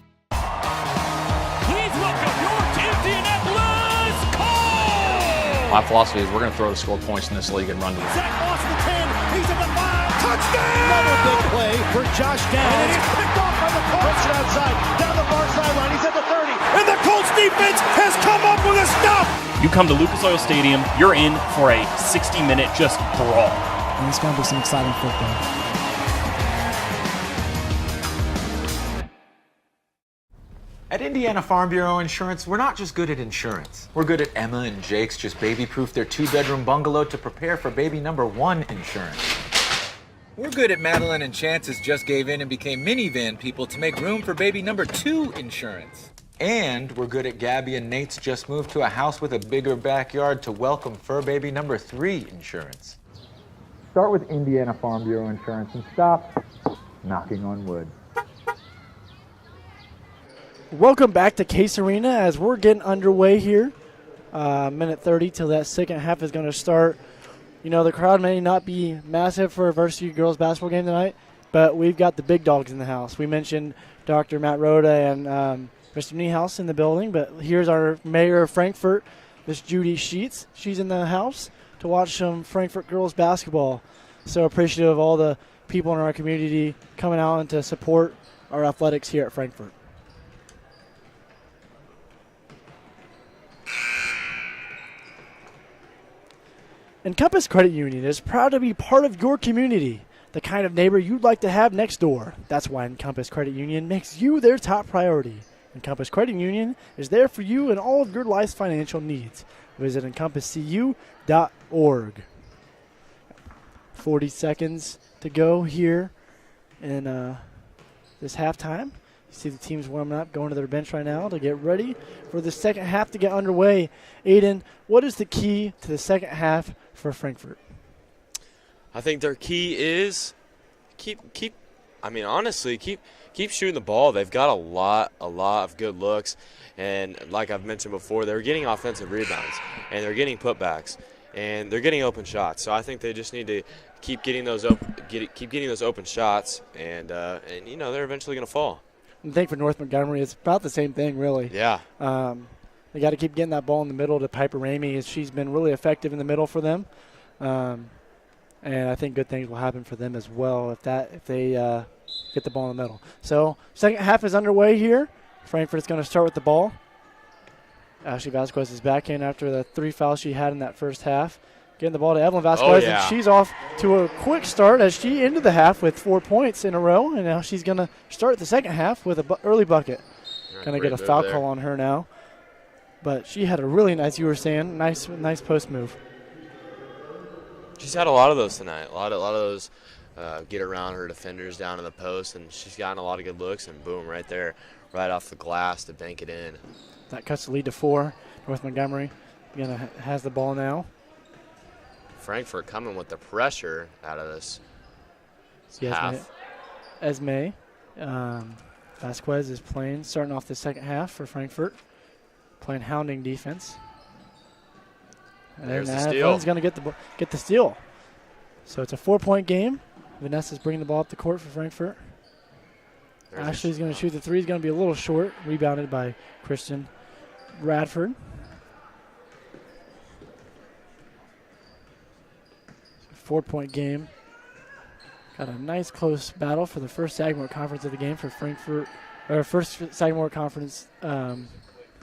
My philosophy is we're going to throw the score points in this league and run to the Zach Moss the 10. He's at the 5. Touchdown! Another big play for Josh Downs. And he's picked off by the Colts. Puts it outside. Down the far sideline. He's at the 30. And the Colts defense has come up with a stop. You come to Lucas Oil Stadium, you're in for a 60-minute just brawl. and it's going to be some exciting football. At Indiana Farm Bureau Insurance, we're not just good at insurance. We're good at Emma and Jake's just baby-proof their 2-bedroom bungalow to prepare for baby number 1 insurance. We're good at Madeline and Chance's just gave in and became minivan people to make room for baby number 2 insurance. And we're good at Gabby and Nate's just moved to a house with a bigger backyard to welcome fur baby number 3 insurance. Start with Indiana Farm Bureau Insurance and stop knocking on wood. Welcome back to Case Arena as we're getting underway here. Minute 30 till that second half is going to start. You know, the crowd may not be massive for a Varsity girls basketball game tonight, but we've got the big dogs in the house. We mentioned Dr. Matt Rhoda and Mr. Niehaus in the building, but here's our mayor of Frankfort, Miss Judy Sheets. She's in the house to watch some Frankfort girls basketball. So appreciative of all the people in our community coming out and to support our athletics here at Frankfort. Encompass Credit Union is proud to be part of your community, the kind of neighbor you'd like to have next door. That's why Encompass Credit Union makes you their top priority. Encompass Credit Union is there for you and all of your life's financial needs. Visit encompasscu.org. 40 seconds to go here in this halftime. You see the teams warming up, going to their bench right now to get ready for the second half to get underway. Aiden, what is the key to the second half for Frankfort? I think their key is keep shooting the ball. They've got a lot of good looks, and like I've mentioned before, they're getting offensive rebounds and they're getting putbacks and they're getting open shots. So I think they just need to keep getting those open shots, and you know, they're eventually going to fall. I think for North Montgomery, it's about the same thing, really. Yeah. They got to keep getting that ball in the middle to Piper Ramey, as she's been really effective in the middle for them. And I think good things will happen for them as well if they get the ball in the middle. So second half is underway here. Frankfort is going to start with the ball. Ashley Vasquez is back in after the 3 fouls she had in that first half. Getting the ball to Evelyn Vasquez, and she's off to a quick start as she ended the half with 4 points in a row, and now she's going to start the second half with an early bucket. Going to get a foul call on her now. But she had a really nice, you were saying, nice post move. She's had a lot of those tonight. A lot of those get around her defenders down to the post, and she's gotten a lot of good looks, and boom, right there, right off the glass to bank it in. That cuts the lead to 4. North Montgomery has the ball now. Frankfort coming with the pressure out of this half. Esme Vasquez is starting off the second half for Frankfort, playing hounding defense. There's and the steal. Evelyn's going to get the steal. So it's a 4-point game. Vanessa's bringing the ball up the court for Frankfort. Ashley's going to shoot the 3. He's going to be a little short, rebounded by Christian Radford. 4-point game. Got a nice close battle for the first Sagamore Conference of the game for Frankfort, or first Sagamore Conference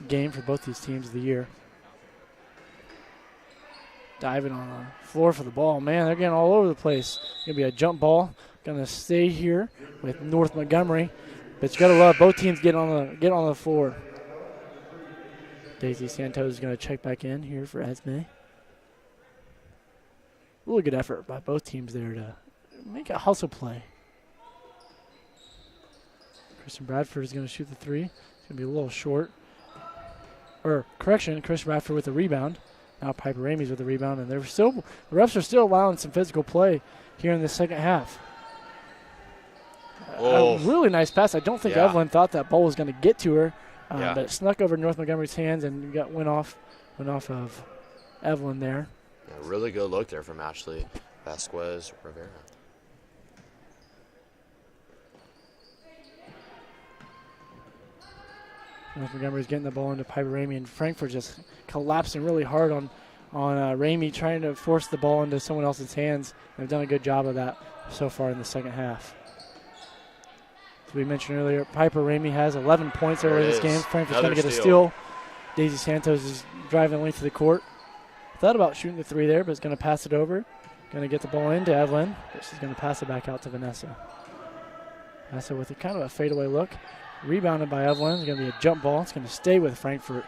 game for both these teams of the year. Diving on the floor for the ball. Man, they're getting all over the place. Going to be a jump ball. Going to stay here with North Montgomery. But you got to love both teams get on the floor. Daisy Santos is going to check back in here for Esme. Really good effort by both teams there to make a hustle play. Christian Bradford is going to shoot the 3. It's going to be a little short. Christian Bradford with the rebound. Now Piper Ramey's with the rebound, and the refs are still allowing some physical play here in the second half. A really nice pass. I don't think Evelyn thought that ball was going to get to her, but it snuck over North Montgomery's hands and went off of Evelyn there. A really good look there from Ashley Vasquez Rivera. North Montgomery's getting the ball into Piper Ramey, and Frankfort just collapsing really hard on Ramey, trying to force the ball into someone else's hands. They've done a good job of that so far in the second half. As we mentioned earlier, Piper Ramey has 11 points early in this game. Frankfort's going to get a steal. Daisy Santos is driving the length of the court. Thought about shooting the 3 there, but is going to pass it over Going to get the ball into Evelyn, but she's going to pass it back out to Vanessa. Vanessa with a kind of a fadeaway look. Rebounded by Evelyn. It's going to be a jump ball. It's going to stay with Frankfort.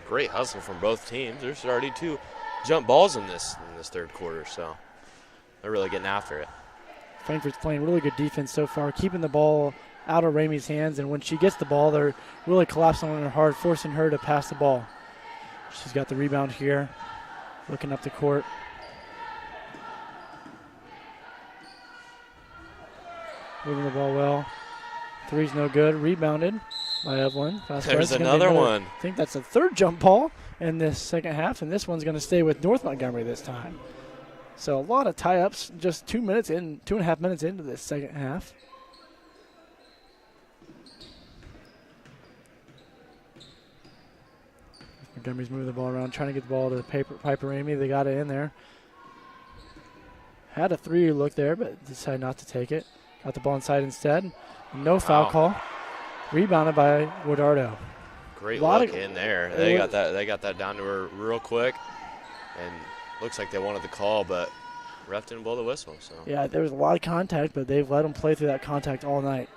Great hustle from both teams. There's already 2 jump balls in this third quarter, so they're really getting after it. Frankfort's playing really good defense so far, keeping the ball out of Ramey's hands, and when she gets the ball, they're really collapsing on her hard, forcing her to pass the ball. She's got the rebound here, looking up the court. Moving the ball well. Three's no good. Rebounded by Evelyn. There's another one. I think that's the 3rd jump ball in this second half, and this one's going to stay with North Montgomery this time. So a lot of tie-ups, just 2.5 minutes into this second half. Montgomery's moving the ball around, trying to get the ball to Piper Ramey. They got it in there. Had a 3 look there, but decided not to take it. Got the ball inside instead. No foul call. Rebounded by Wodardo. Great look in there. They got that down to her real quick, and looks like they wanted the call, but ref didn't blow the whistle. So yeah, there was a lot of contact, but they've let them play through that contact all night.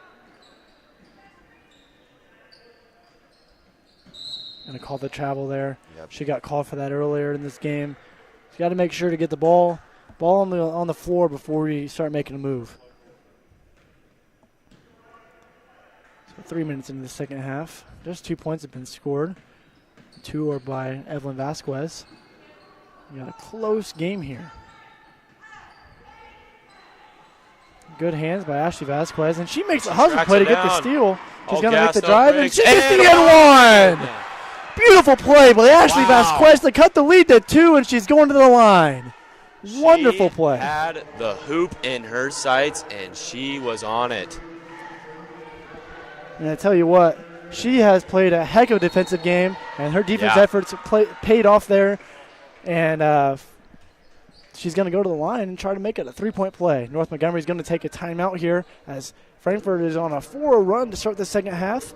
Gonna call the travel there. Yep. She got called for that earlier in this game. She's got to make sure to get the ball on the floor before we start making a move. So 3 minutes into the second half. Just 2 points have been scored. 2 are by Evelyn Vasquez. We got a close game here. Good hands by Ashley Vasquez, and she makes a hustle play to get the steal. She's going to make the drive, and she gets the end one. Beautiful play by Ashley Vasquez to cut the lead to 2, and she's going to the line. Wonderful play. She had the hoop in her sights, and she was on it. And I tell you what, she has played a heck of a defensive game, and her defense efforts paid off there. And she's going to go to the line and try to make it a 3-point play. North Montgomery is going to take a timeout here as Frankfort is on a 4-0 run to start the second half.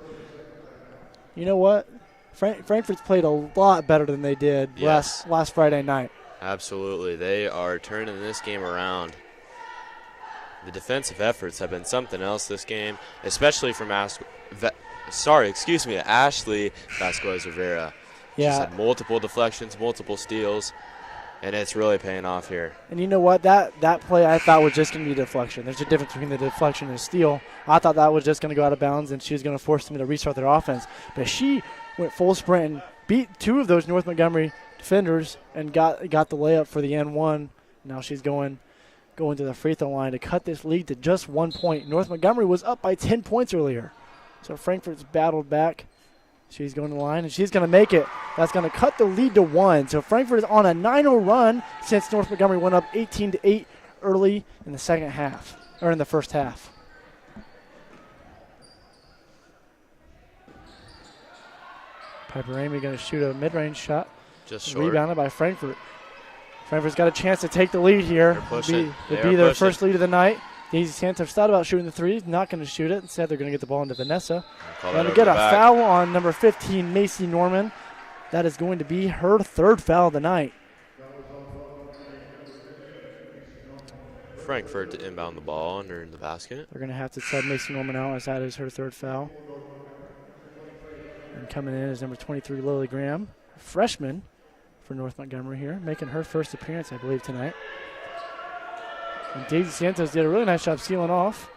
You know what? Frankfort's played a lot better than they did last Friday night. Absolutely. They are turning this game around. The defensive efforts have been something else this game, especially from Ashley Vasquez Rivera. Yeah. She's had multiple deflections, multiple steals, and it's really paying off here. And you know what? That play I thought was just going to be a deflection. There's a difference between the deflection and the steal. I thought that was just going to go out of bounds, and she was going to force them to restart their offense. But she went full sprint and beat 2 of those North Montgomery defenders and got the layup for the N1. Now she's going to the free throw line to cut this lead to just 1 point. North Montgomery was up by 10 points earlier. So Frankfort's battled back. She's going to the line, and she's going to make it. That's going to cut the lead to 1. So Frankfort is on a 9-0 run since North Montgomery went up 18-8 early in the second half, or in the first half. Piper Ramey going to shoot a mid-range shot. Just short. Rebounded by Frankfort. Frankfort's got a chance to take the lead here. It'll be their first lead of the night. Daisy Santos thought about shooting the 3, not going to shoot it. Instead, they're going to get the ball into Vanessa. Going to get a foul on number 15, Macy Norman. That is going to be her 3rd foul of the night. Frankfort to inbound the ball under in the basket. They're going to have to sub Macy Norman out as that is her 3rd foul. And coming in is number 23, Lily Graham, freshman for North Montgomery here, making her first appearance, I believe, tonight. And Daisy Santos did a really nice job sealing off.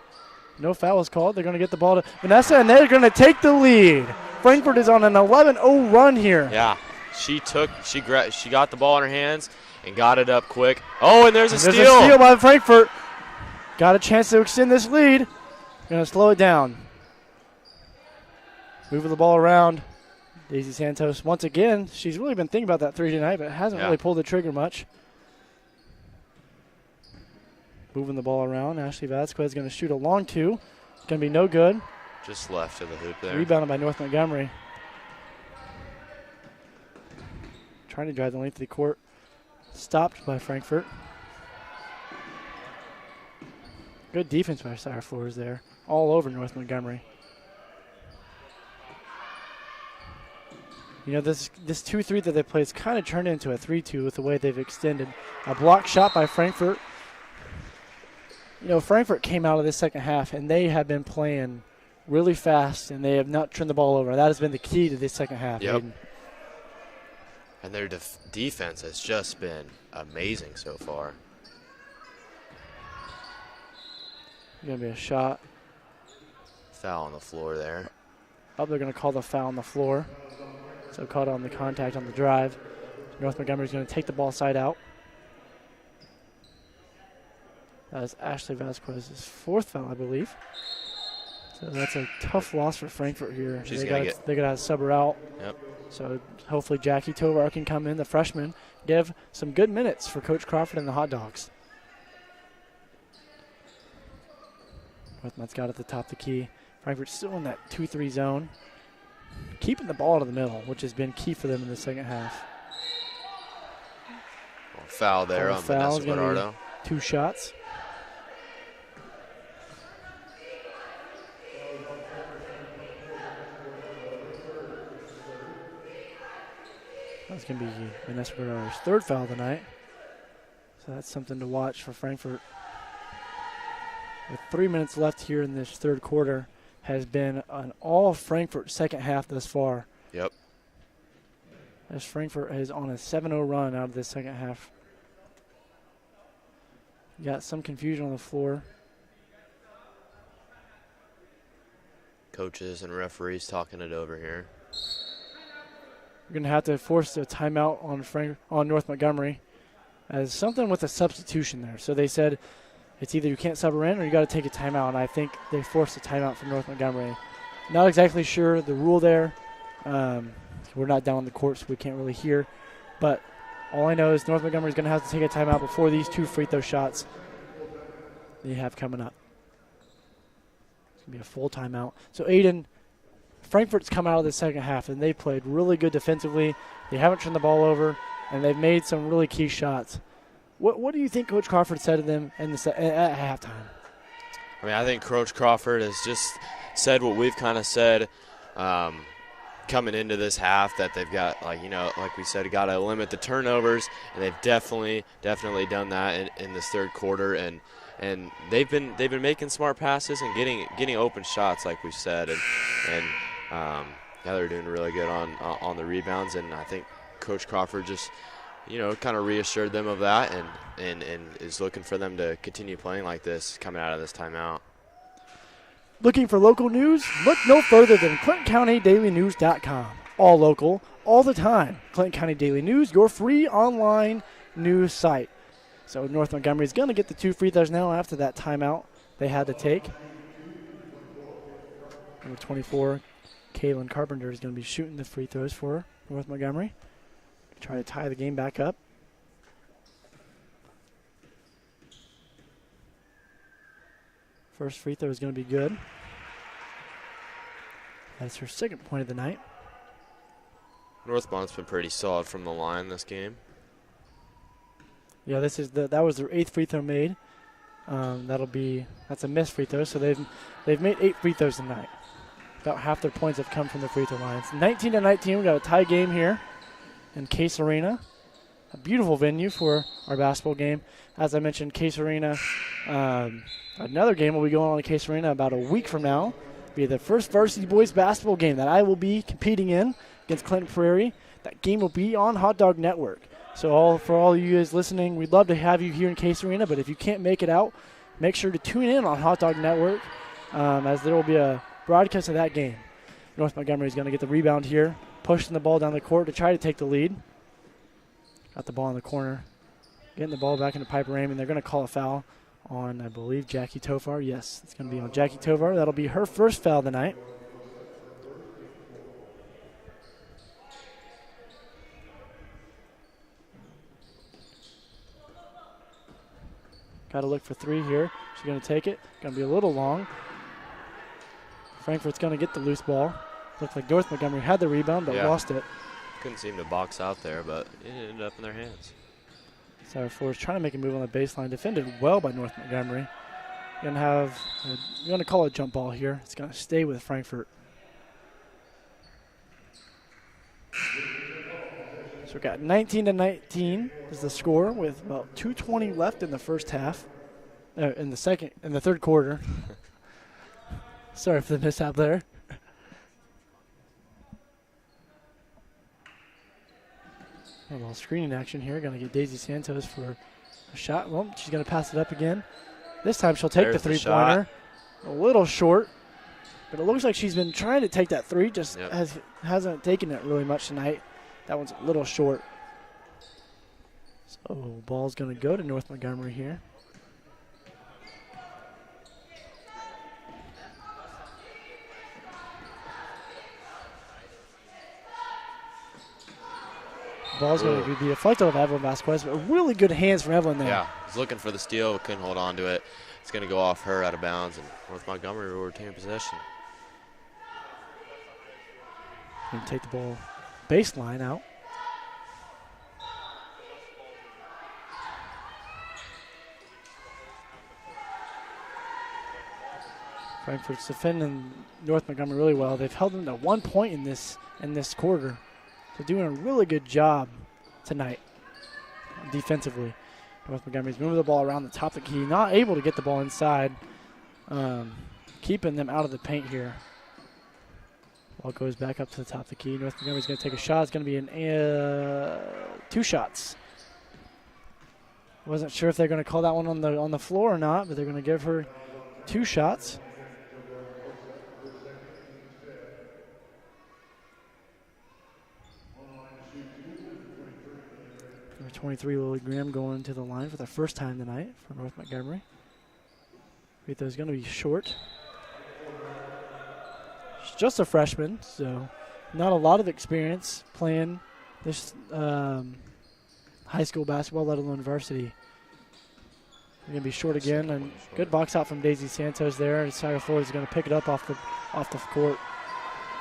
No foul was called. They're going to get the ball to Vanessa, and they're going to take the lead. Frankfort is on an 11-0 run here. Yeah, she got the ball in her hands and got it up quick. Oh, and there's a steal. There's a steal by Frankfort. Got a chance to extend this lead. Going to slow it down. Moving the ball around. Daisy Santos, once again, she's really been thinking about that 3 tonight, but hasn't really pulled the trigger much. Moving the ball around. Ashley Vasquez is going to shoot a long 2. Going to be no good. Just left of the hoop there. Rebounded by North Montgomery. Trying to drive the length of the court. Stopped by Frankfort. Good defense by Sire Floors there. All over North Montgomery. You know, this 2-3 that they play has kind of turned into a 3-2 with the way they've extended. A block shot by Frankfort. You know, Frankfort came out of this second half, and they have been playing really fast, and they have not turned the ball over. That has been the key to this second half. Yep. Aiden. And their defense has just been amazing so far. Going to be a shot. Foul on the floor there. Oh, they're going to call the foul on the floor. So caught on the contact on the drive. North Montgomery's going to take the ball side out. That is Ashley Vasquez's fourth foul, I believe. So that's a tough loss for Frankfort here. They got to sub her out. Yep. So hopefully Jackie Tovar can come in, the freshman, give some good minutes for Coach Crawford and the Hot Dogs. Northmont's got at the top of the key. Frankfort's still in that 2-3 zone. Keeping the ball out of the middle, which has been key for them in the second half. Foul there on Vanessa Bernardo. 2 shots. That's going to be Vanessa Bernardo's third foul of the night. So that's something to watch for Frankfort. With 3 minutes left here in this third quarter, has been an all Frankfort second half thus far. Yep. As Frankfort is on a 7-0 run out of this second half. Got some confusion on the floor. Coaches and referees talking it over here. We're going to have to force a timeout on North Montgomery as something with a substitution there. So they said it's either you can't sub her in or you got to take a timeout, and I think they forced a timeout from North Montgomery. Not exactly sure the rule there. We're not down on the court, so we can't really hear. But all I know is North Montgomery is going to have to take a timeout before these 2 free throw shots they have coming up. It's going to be a full timeout. So, Aiden, Frankfort's come out of the second half, and they played really good defensively. They haven't turned the ball over, and they've made some really key shots. What do you think Coach Crawford said to them at halftime? I mean, I think Coach Crawford has just said what we've kind of said coming into this half, that they've got, like we said, got to limit the turnovers, and they've definitely done that in this third quarter, and they've been making smart passes and getting open shots, like we said, and they're doing really good on the rebounds, and I think Coach Crawford just kind of reassured them of that, and is looking for them to continue playing like this coming out of this timeout. Looking for local news? Look no further than ClintonCountyDailyNews.com. All local, all the time. Clinton County Daily News, your free online news site. So North Montgomery is going to get the 2 free throws now after that timeout they had to take. Number 24, Kaylin Carpenter, is going to be shooting the free throws for North Montgomery. Try to tie the game back up. First free throw is going to be good. That's her second point of the night. Northmont's been pretty solid from the line this game. Yeah, that was their 8th free throw made. That's a missed free throw, so they've made 8 free throws tonight. About half their points have come from the free throw lines. 19-19, we got a tie game here in Case Arena. A beautiful venue for our basketball game. As I mentioned, Case Arena, another game will be going on in Case Arena about a week from now. It'll be the first varsity boys basketball game that I will be competing in against Clinton Prairie. That game will be on Hot Dog Network. So for all of you guys listening, we'd love to have you here in Case Arena, but if you can't make it out, make sure to tune in on Hot Dog Network as there will be a broadcast of that game. North Montgomery is going to get the rebound here, pushing the ball down the court to try to take the lead. Got the ball in the corner. Getting the ball back into Piper Ramey. They're going to call a foul on, I believe, Jackie Tovar. Yes, it's going to be on Jackie Tovar. That'll be her first foul of the night. Got to look for 3 here. She's going to take it. Going to be a little long. Frankfort's going to get the loose ball. Looked like North Montgomery had the rebound, but lost it. Couldn't seem to box out there, but it ended up in their hands. Sarah Flores trying to make a move on the baseline. Defended well by North Montgomery. Going to call a jump ball here. It's going to stay with Frankfort. So we got 19-19 is the score with about 2:20 left in the first half. In the third quarter. Sorry for the mishap there. A little screening action here. Going to get Daisy Santos for a shot. Well, she's going to pass it up again. This time she'll take the three-pointer. A little short, but it looks like she's been trying to take that three, just hasn't taken it really much tonight. That one's a little short. So ball's going to go to North Montgomery here. Ball's going to be deflected of Evelyn Vasquez, but really good hands from Evelyn there. Yeah, he's looking for the steal, couldn't hold on to it. It's going to go off her out of bounds, and North Montgomery will retain possession. And take the ball baseline out. Frankfort's defending North Montgomery really well. They've held them to 1 point in this quarter. They're doing a really good job tonight defensively. North Montgomery's moving the ball around the top of the key, not able to get the ball inside, keeping them out of the paint here. Ball goes back up to the top of the key. North Montgomery's going to take a shot. It's going to be two shots. Wasn't sure if they're going to call that one on the floor or not, but they're going to give her 2 shots. Number 23, Lily Graham, going to the line for the first time tonight for North Montgomery. Free throw is going to be short. She's just a freshman, so not a lot of experience playing this high school basketball, let alone varsity. They're going to be short again, and good box out from Daisy Santos there. And Sarah Ford is going to pick it up off the court.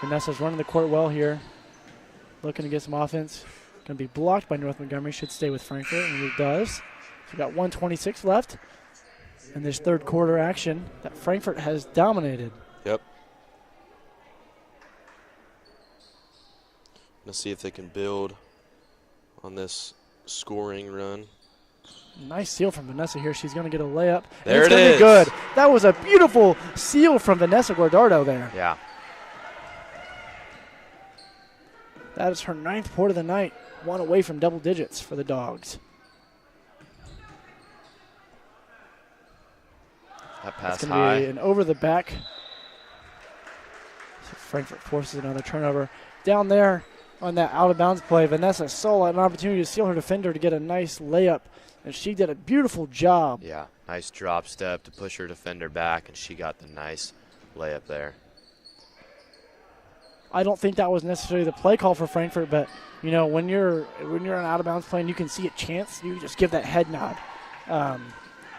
Vanessa's running the court well here, looking to get some offense. Going to be blocked by North Montgomery. Should stay with Frankfort, and it does. So we've got 1:26 left in this third quarter action that Frankfort has dominated. Yep. Let's see if they can build on this scoring run. Nice seal from Vanessa here. She's going to get a layup. There it's it going to is. be good. That was a beautiful seal from Vanessa Guardardo there. Yeah. That is her 9th point of the night. 1 away from double digits for the Dogs. That pass it's high. Be an over the back. So Frankfort forces another turnover. Down there on that out of bounds play, Vanessa saw an opportunity to seal her defender to get a nice layup, and she did a beautiful job. Yeah, nice drop step to push her defender back, and she got the nice layup there. I don't think that was necessarily the play call for Frankfort, but you know, when you're an out of bounds play and you can see a chance, you just give that head nod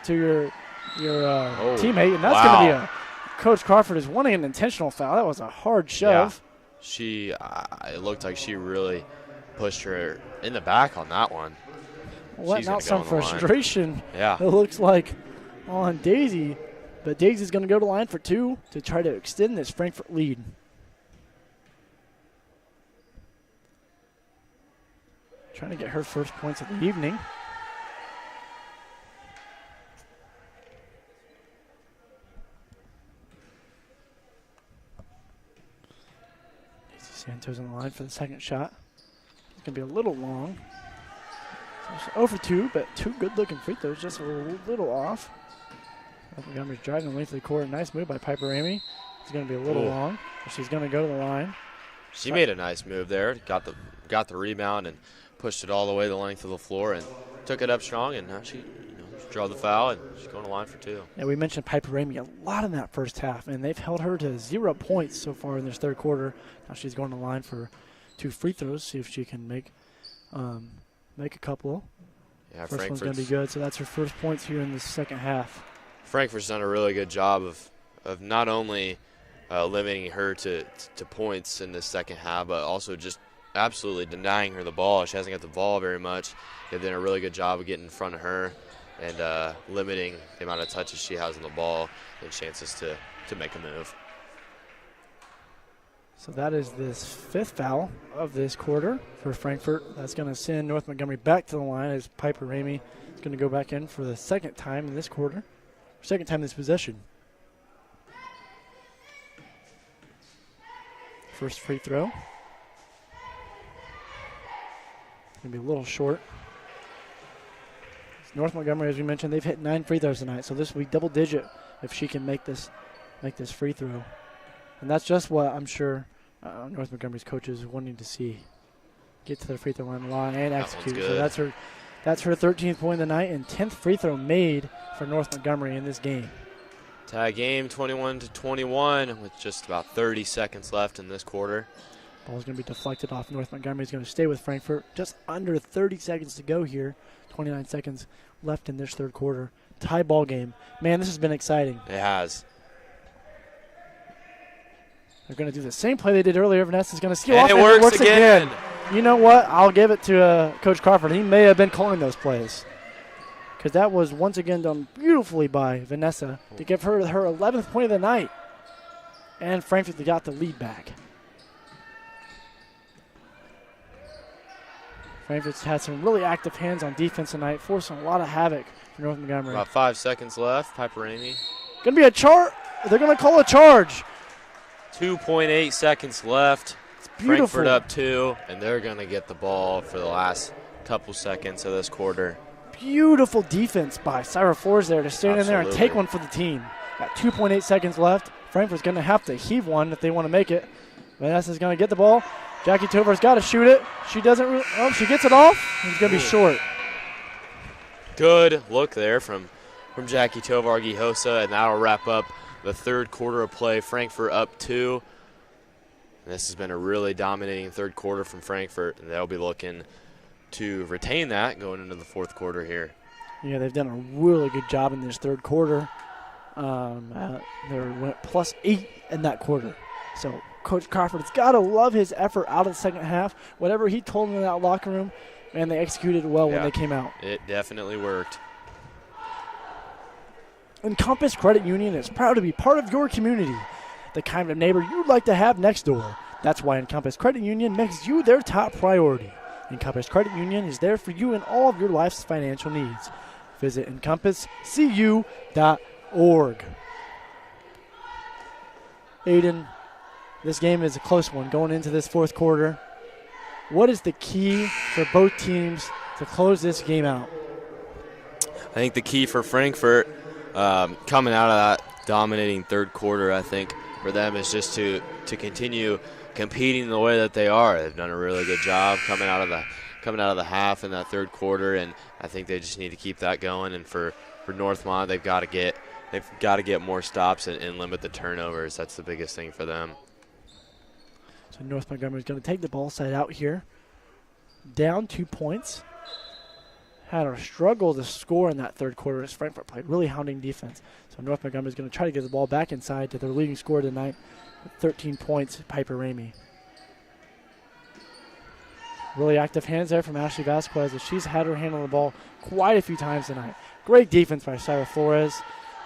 to your teammate, and that's going to be a. Coach Crawford is wanting an intentional foul. That was a hard shove. Yeah. It looked like she really pushed her in the back on that one. Letting out some frustration. Yeah. It looks like on Daisy, but Daisy's going to go to the line for 2 to try to extend this Frankfort lead. Trying to get her first points of the evening. Daisy Santos on the line for the second shot. It's going to be a little long. So 0 for 2, but 2 good-looking free throws, just a little off. Montgomery's driving the length of the court. Nice move by Piper Ramey. It's going to be a little long, but she's going to go to the line. She made a nice move there. Got the rebound and pushed it all the way the length of the floor and took it up strong, and now she drew the foul, and she's going to line for 2. Yeah, we mentioned Piper Ramey a lot in that first half, and they've held her to 0 points so far in this third quarter. Now she's going to line for 2 free throws, see if she can make a couple. Yeah, first one's going to be good, so that's her first points here in the second half. Frankfort's done a really good job of not only limiting her to points in the second half, but also just absolutely denying her the ball. She hasn't got the ball very much. They've done a really good job of getting in front of her and limiting the amount of touches she has on the ball and chances to make a move. So that is this 5th foul of this quarter for Frankfort. That's going to send North Montgomery back to the line as Piper Ramey is going to go back in for the 2nd time in this quarter, 2nd time this possession. First free throw. Going to be a little short. North Montgomery, as we mentioned, they've hit 9 free throws tonight, so this will be double-digit if she can make this free throw. And that's just what I'm sure North Montgomery's coaches are wanting to see. Get to the free throw line and execute. So that's her 13th point of the night and 10th free throw made for North Montgomery in this game. Tie game 21-21 with just about 30 seconds left in this quarter. Ball's going to be deflected off. North Montgomery is going to stay with Frankfort. Just under 30 seconds to go here. 29 seconds left in this 3rd quarter. Tie ball game. Man, this has been exciting. It has. They're going to do the same play they did earlier. Vanessa's going to steal and off. It works again. You know what? I'll give it to Coach Crawford. He may have been calling those plays, because that was once again done beautifully by Vanessa to give her 11th point of the night. And Frankfort got the lead back. Frankfort's had some really active hands on defense tonight, forcing a lot of havoc for North Montgomery. About 5 seconds left. Piper Ramey. Going to be a charge. They're going to call a charge. 2.8 seconds left. It's beautiful. Frankfort up 2, and they're going to get the ball for the last couple seconds of this quarter. Beautiful defense by Syra Flores there to stand in there and take one for the team. Got 2.8 seconds left. Frankfort's going to have to heave one if they want to make it. Vanessa's going to get the ball. Jackie Tovar's got to shoot it. She doesn't. She gets it off. It's going to be short. Good look there from Jackie Tovar Gijosa, and that'll wrap up the 3rd quarter of play. Frankfort up 2. And this has been a really dominating 3rd quarter from Frankfort, and they'll be looking to retain that going into the 4th quarter here. Yeah, they've done a really good job in this 3rd quarter. They went +8 in that quarter. So Coach Crawford's got to love his effort out of the 2nd half. Whatever he told them in that locker room, and they executed well when they came out. It definitely worked. Encompass Credit Union is proud to be part of your community, the kind of neighbor you'd like to have next door. That's why Encompass Credit Union makes you their top priority. Encompass Credit Union is there for you in all of your life's financial needs. Visit encompasscu.org. Aiden, this game is a close one going into this 4th quarter. What is the key for both teams to close this game out? I think the key for Frankfort coming out of that dominating 3rd quarter, I think, for them is just to continue competing the way that they are. They've done a really good job coming out of the half in that 3rd quarter, and I think they just need to keep that going. And for Northmont, they've got to get more stops and limit the turnovers. That's the biggest thing for them. So North Montgomery is going to take the ball side out here. Down 2 points. Had a struggle to score in that 3rd quarter as Frankfort played really hounding defense. So North Montgomery is going to try to get the ball back inside to their leading scorer tonight with 13 points, Piper Ramey. Really active hands there from Ashley Vasquez as she's had her hand on the ball quite a few times tonight. Great defense by Syra Flores.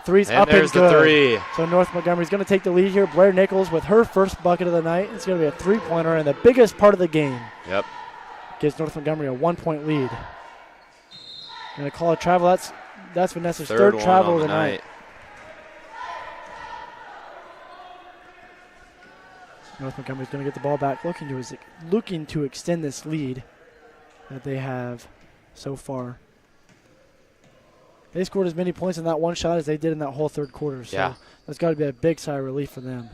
Three's up and good. The 3. So North Montgomery's going to take the lead here. Blair Nichols with her first bucket of the night. It's going to be a 3-pointer and the biggest part of the game. Yep. Gives North Montgomery a 1-point lead. Going to call a travel. That's Vanessa's 3rd travel of the night. North Montgomery's going to get the ball back, looking to extend this lead that they have so far. They scored as many points in that one shot as they did in that whole 3rd quarter. So that's got to be a big sigh of relief for them.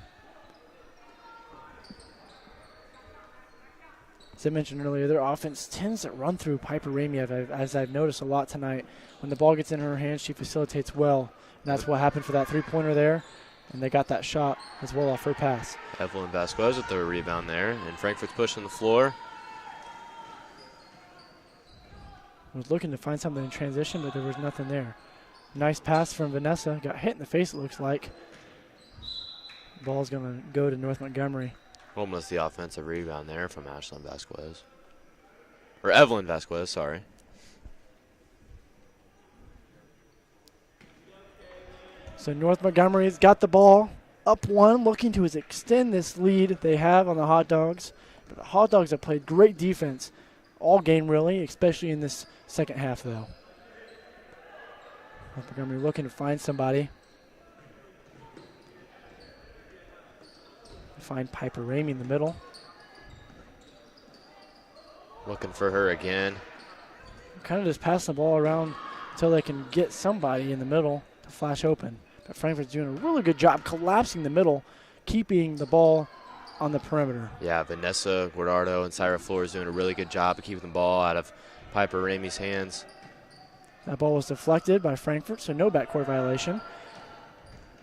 As I mentioned earlier, their offense tends to run through Piper Ramey, as I've noticed a lot tonight. When the ball gets in her hands, she facilitates well. And that's what happened for that 3-pointer there. And they got that shot as well off her pass. Evelyn Vasquez with the rebound there. And Frankfort's pushing the floor. I was looking to find something in transition, but there was nothing there. Nice pass from Vanessa. Got hit in the face, it looks like. Ball's going to go to North Montgomery. Almost the offensive rebound there from Ashlyn Vasquez. Or Evelyn Vasquez, sorry. So North Montgomery's got the ball up one, looking to extend this lead they have on the Hot Dogs. But the Hot Dogs have played great defense all game, really, especially in this second half, though. Montgomery looking to find somebody. Find Piper Ramey in the middle. Looking for her again. Kind of just passing the ball around until they can get somebody in the middle to flash open. But Frankfort's doing a really good job collapsing the middle, keeping the ball on the perimeter. Yeah, Vanessa Guardado and Syra Flores doing a really good job of keeping the ball out of Piper Ramey's hands. That ball was deflected by Frankfort, so no backcourt violation.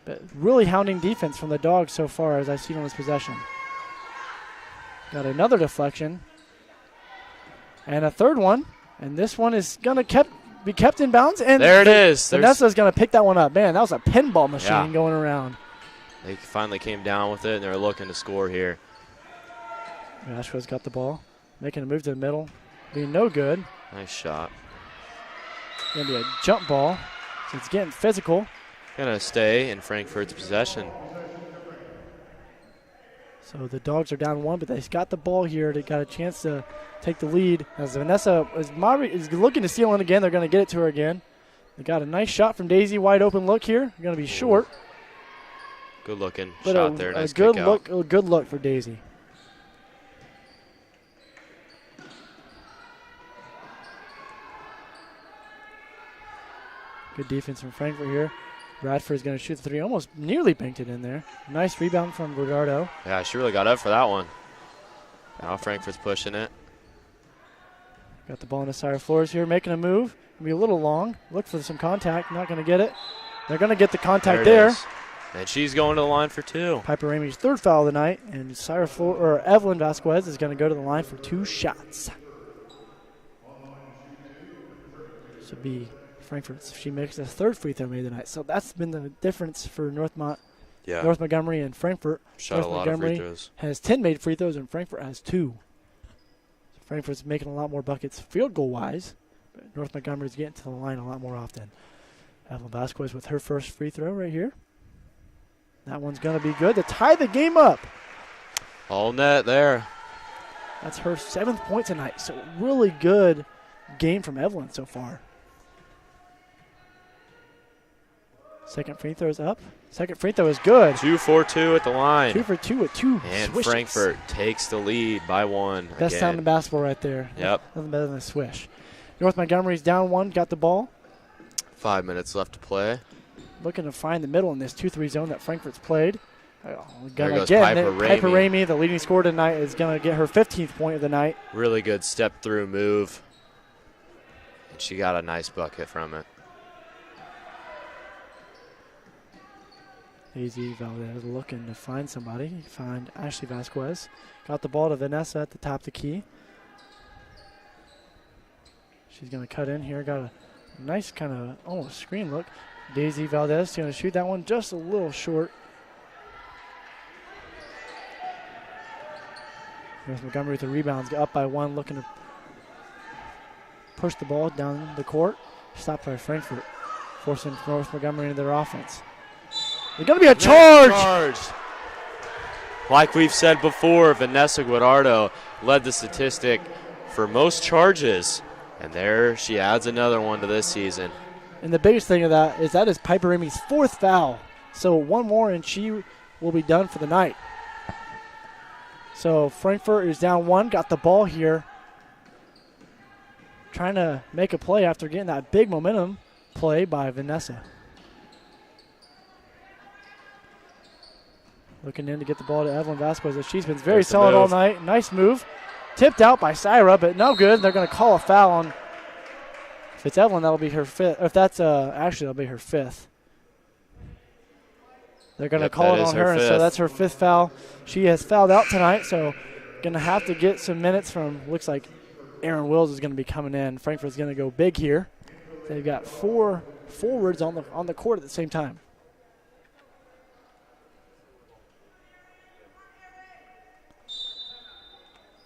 But really hounding defense from the Dogs so far as I've seen on this possession. Got another deflection. And a third one. And this one is going to be kept in bounds. And there it is. Vanessa's going to pick that one up. Man, that was a pinball machine going around. They finally came down with it, and they're looking to score here. Ashwell's got the ball. Making a move to the middle. Being no good. Nice shot. Going to be a jump ball. So it's getting physical. Going to stay in Frankfort's possession. So the Dogs are down one, but they've got the ball here. They got a chance to take the lead. As Vanessa is looking to steal in again, they're going to get it to her again. They got a nice shot from Daisy. Wide open look here. Going to be short. Good looking but shot there. Nice good kick look. out. A good look for Daisy. Good defense from Frankfort here. Bradford is going to shoot the three. Almost nearly banked it in there. Nice rebound from Guardado. Yeah, she really got up for that one. Now Frankfort's pushing it. Got the ball in the side of floors here, making a move. Gonna be a little long. Look for some contact. Not going to get it. They're going to get the contact there. And she's going to the line for two. Piper Ramey's third foul of the night, and Evelyn Vasquez is going to go to the line for 2 shots. This would be Frankfort. She makes the third free throw made tonight. So that's been the difference for North Montgomery and Frankfort. Shot a lot of free throws. Has 10 made free throws, and Frankfort has 2. So Frankfort's making a lot more buckets field goal-wise. But North Montgomery's getting to the line a lot more often. Evelyn Vasquez with her first free throw right here. That one's going to be good to tie the game up. All net there. That's her 7th point tonight. So really good game from Evelyn so far. Second free throw is up. Second free throw is good. 2 for 2 at the line. 2 for 2 with 2 And swishes. Frankfort takes the lead by 1. Best again. sound in basketball right there. Yep. Nothing better than a swish. North Montgomery's down 1, got the ball. 5 minutes left to play. Looking to find the middle in this 2-3 zone that Frankfort's played. There goes Piper Ramey. Ramey, the leading scorer tonight, is going to get her 15th point of the night. Really good step-through move. And she got a nice bucket from it. Daisy Valdez looking to find somebody. Find Ashley Vasquez. Got the ball to Vanessa at the top of the key. She's going to cut in here. Got a nice kind of almost screen look. Daisy Valdez going to shoot that one just a little short. North Montgomery with the rebounds, up by 1, looking to push the ball down the court. Stopped by Frankfort, forcing North Montgomery into their offense. There's going to be a charge. Like we've said before, Vanessa Guardado led the statistic for most charges. And there she adds another one to this season. And the biggest thing of that is Piper Ramey's 4th foul. So one more and she will be done for the night. So Frankfort is down 1, got the ball here. Trying to make a play after getting that big momentum play by Vanessa. Looking in to get the ball to Evelyn Vasquez. She's been very solid all night. Nice move. Tipped out by Syra, but no good. They're going to call a foul on. If it's Evelyn, that'll be her 5th. If that's Ashley, that'll be her 5th. They're going to call it on her, and so that's her 5th foul. She has fouled out tonight, so going to have to get some minutes from, looks like Aaron Wills is going to be coming in. Frankfort's going to go big here. They've got 4 forwards on the court at the same time.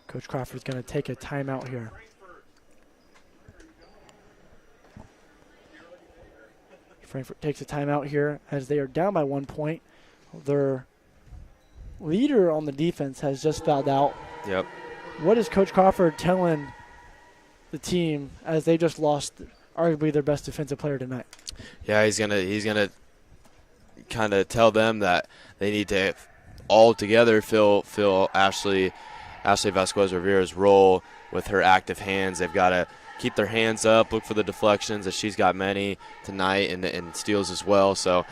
Coach Crawford's going to take a timeout here. Frankfort takes a timeout here as they are down by 1 point. Their leader on the defense has just fouled out. Yep. What is Coach Crawford telling the team as they just lost arguably their best defensive player tonight? Yeah, he's gonna kind of tell them that they need to all together fill Ashley Vasquez Rivera's role with her active hands. They've got to keep their hands up, look for the deflections, as she's got many tonight, and steals as well. So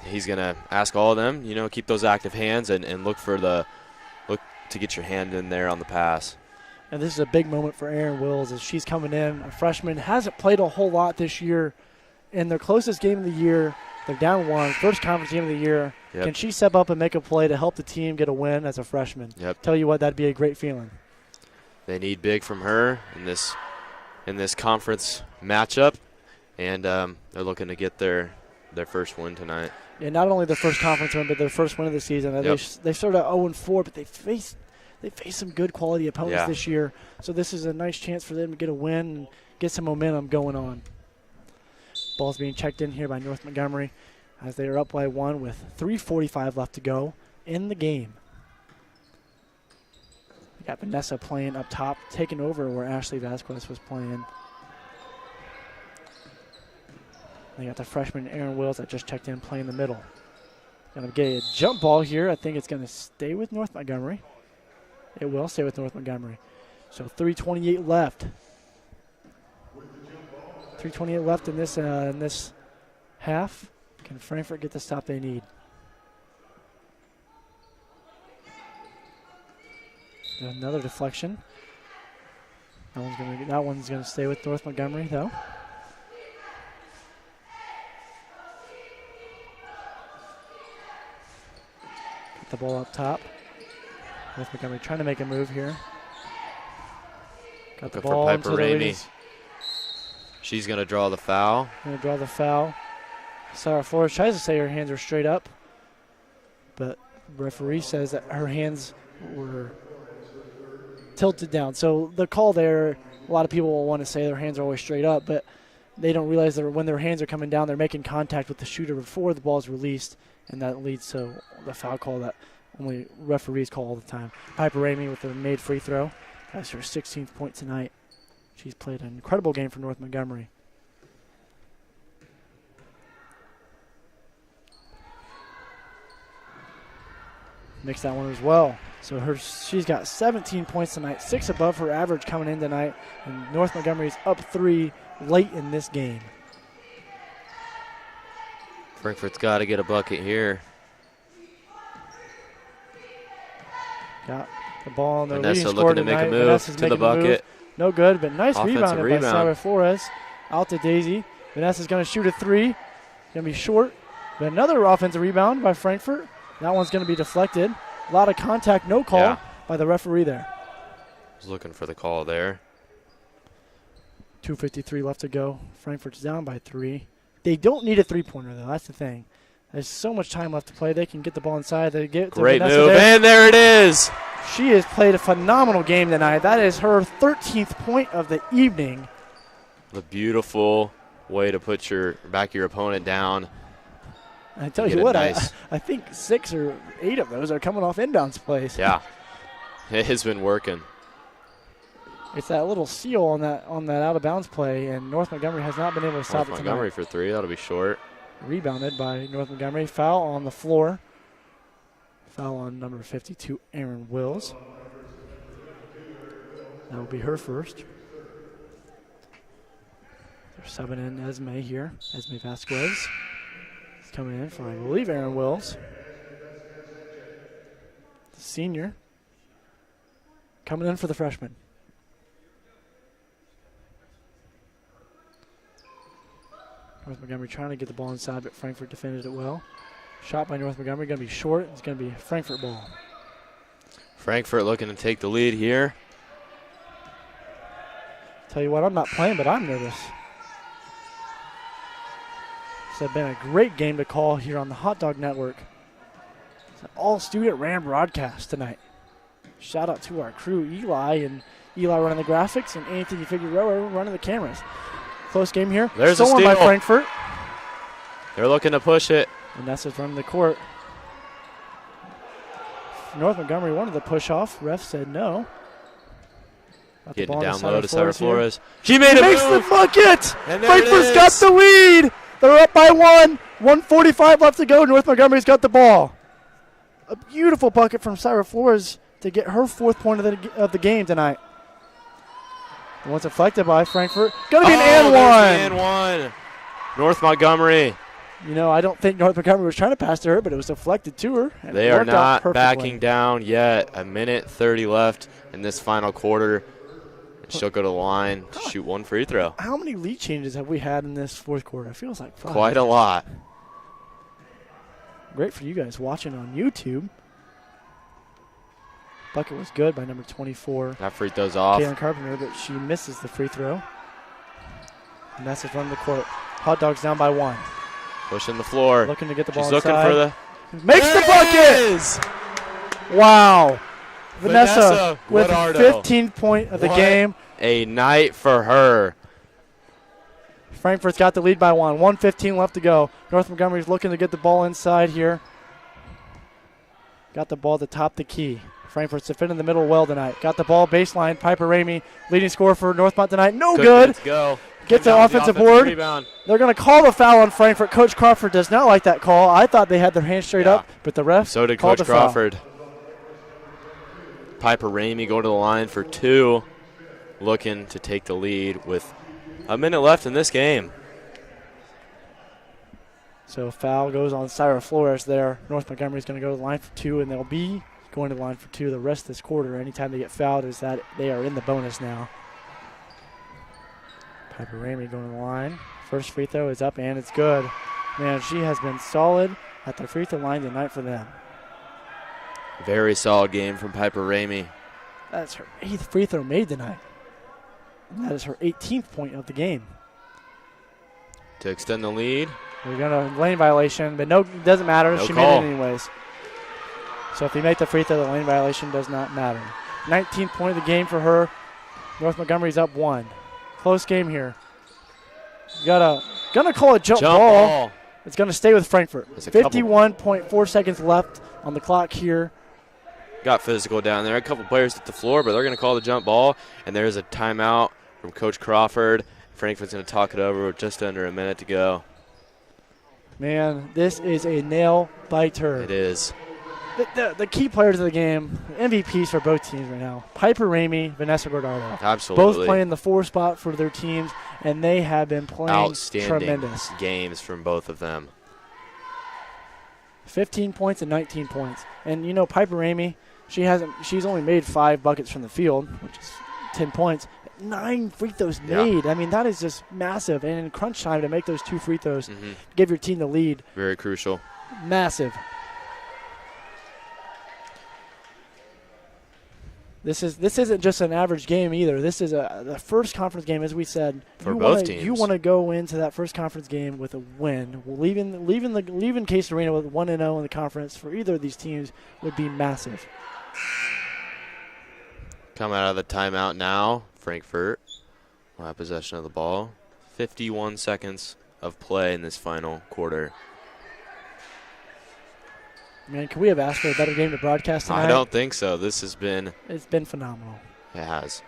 he's gonna ask all of them, keep those active hands and look to get your hand in there on the pass. And this is a big moment for Erin Wills as she's coming in. A freshman, hasn't played a whole lot this year. In their closest game of the year, they're down 1, first conference game of the year. Yep. Can she step up and make a play to help the team get a win as a freshman? Yep. Tell you what, that'd be a great feeling. They need big from her in this conference matchup, and they're looking to get their first win tonight. Yeah, not only their first conference win, but their first win of the season. Yep. They started out 0-4, but they faced some good quality opponents this year. So this is a nice chance for them to get a win and get some momentum going on. Ball's being checked in here by North Montgomery as they are up by 1 with 3:45 left to go in the game. We got Vanessa playing up top, taking over where Ashley Vasquez was playing. They got the freshman Erin Wills that just checked in playing the middle. Going to get a jump ball here. I think it's going to stay with North Montgomery. It will stay with North Montgomery. So 3:28 left. 3:28 left in this half. Can Frankfort get the stop they need? Another deflection. That one's gonna stay with North Montgomery though. Get the ball up top. North Montgomery trying to make a move here. Got the ball for Piper Ramey. She's going to draw the foul. Sarah Flores tries to say her hands are straight up, but referee says that her hands were tilted down. So the call there, a lot of people will want to say their hands are always straight up, but they don't realize that when their hands are coming down, they're making contact with the shooter before the ball is released, and that leads to the foul call that only referees call all the time. Piper Ramey with a made free throw. That's her 16th point tonight. She's played an incredible game for North Montgomery. Mixed that one as well. So she's got 17 points tonight, 6 above her average coming in tonight, and North Montgomery's up 3 late in this game. Frankfort's got to get a bucket here. Got the ball on the Vanessa looking to make a move to the bucket. No good, but nice rebound by Sarah Flores. Out to Daisy. Vanessa's going to shoot a 3. Going to be short. But another offensive rebound by Frankfort. That one's going to be deflected. A lot of contact, no call by the referee there. Was looking for the call there. 2:53 left to go. Frankfort's down by 3. They don't need a three-pointer, though. That's the thing. There's so much time left to play. They can get the ball inside. They get great move, and there it is. She has played a phenomenal game tonight. That is her 13th point of the evening. The beautiful way to put your opponent down. I tell you what, I think 6 or 8 of those are coming off inbounds plays. Yeah, it has been working. It's that little seal on that out of bounds play, and North Montgomery has not been able to stop it tonight. Montgomery for 3. That'll be short. Rebounded by North Montgomery. Foul on the floor. Foul on number 52, Erin Wills. That will be her first. They're subbing in Esme here. Esme Vasquez is coming in for, I believe, Erin Wills. The senior. Coming in for the freshman. North Montgomery trying to get the ball inside, but Frankfort defended it well. Shot by North Montgomery, going to be short. It's going to be a Frankfort ball. Frankfort looking to take the lead here. Tell you what, I'm not playing, but I'm nervous. This has been a great game to call here on the Hot Dog Network. It's an all-student Ram broadcast tonight. Shout out to our crew, Eli running the graphics, and Anthony Figueroa running the cameras. Close game here. There's a steal by Frankfort. They're looking to push it. Vanessa's running the court. North Montgomery wanted to push off. Ref said no. Getting down low to Cyrus Flores. She made it. Makes the bucket. And there Frankfort's it got is. the lead. They're up by 1. 1:45 left to go. North Montgomery's got the ball. A beautiful bucket from Cyrus Flores to get her 4th point of the game tonight. And once deflected by Frankfort. Going to be an and one. North Montgomery. You know, I don't think North Montgomery was trying to pass to her, but it was deflected to her. And They it are worked out not perfectly. backing down yet. A minute 30 left in this final quarter. And she'll go to the line, shoot 1 free throw. How many lead changes have we had in this 4th quarter? It feels like 5. Quite a lot. Great for you guys watching on YouTube. Bucket was good by number 24. That free throw's off. Kaylin Carpenter, but she misses the free throw. And that's running the court. Hot Dogs down by 1. Pushing the floor. Looking to get the ball She's looking inside. for the... Makes the bucket! Wow. Vanessa with Guadardo. 15th point of the What game. A night for her. Frankfort's got the lead by 1. 1:15 left to go. North Montgomery's looking to get the ball inside here. Got the ball to top the key. Frankfort's defending the middle well tonight. Got the ball baseline. Piper Ramey, leading scorer for Northmont tonight. No good. Let's go. Gets the Down offensive offensive board. rebound. They're going to call the foul on Frankfort. Coach Crawford does not like that call. I thought they had their hands straight up, but the ref So did called Coach the foul. Crawford. Piper Ramey going to the line for 2. Looking to take the lead with a minute left in this game. So foul goes on Cyrus Flores there. North Montgomery's going to go to the line for 2, and they'll be going to the line for 2 the rest of this quarter. Anytime they get fouled is that they are in the bonus now. Piper Ramey going to the line. First free throw is up, and it's good. Man, she has been solid at the free throw line tonight for them. Very solid game from Piper Ramey. That's her 8th free throw made tonight. And that is her 18th point of the game. To extend the lead. We're going to lane violation, but no, it doesn't matter. No She call. made it anyways. So if you make the free throw, the lane violation does not matter. 19th point of the game for her. North Montgomery's up 1. Close game here. Gonna call a jump ball. It's going to stay with Frankfort. 51.4 seconds left on the clock here. Got physical down there. A couple players hit the floor, but they're going to call the jump ball. And there's a timeout from Coach Crawford. Frankfurt's going to talk it over with just under a minute to go. Man, this is a nail biter. It is. The key players of the game, MVPs for both teams right now. Piper Ramey, Vanessa Guadardo. Absolutely. Both playing the 4 spot for their teams, and they have been playing Outstanding tremendous. games from both of them. 15 points and 19 points. And, you know, Piper Ramey, she's only made 5 buckets from the field, which is 10 points. 9 free throws made. I mean, that is just massive. And in crunch time to make those 2 free throws, give your team the lead. Very crucial. Massive. This isn't just an average game either. This is the first conference game, as we said. For both teams. You want to go into that first conference game with a win. Leaving Case Arena with 1-0 in the conference for either of these teams would be massive. Come out of the timeout now. Frankfort will have possession of the ball. 51 seconds of play in this final quarter. Man, can we have asked for a better game to broadcast tonight? I don't think so. This has been... It's been phenomenal. It has.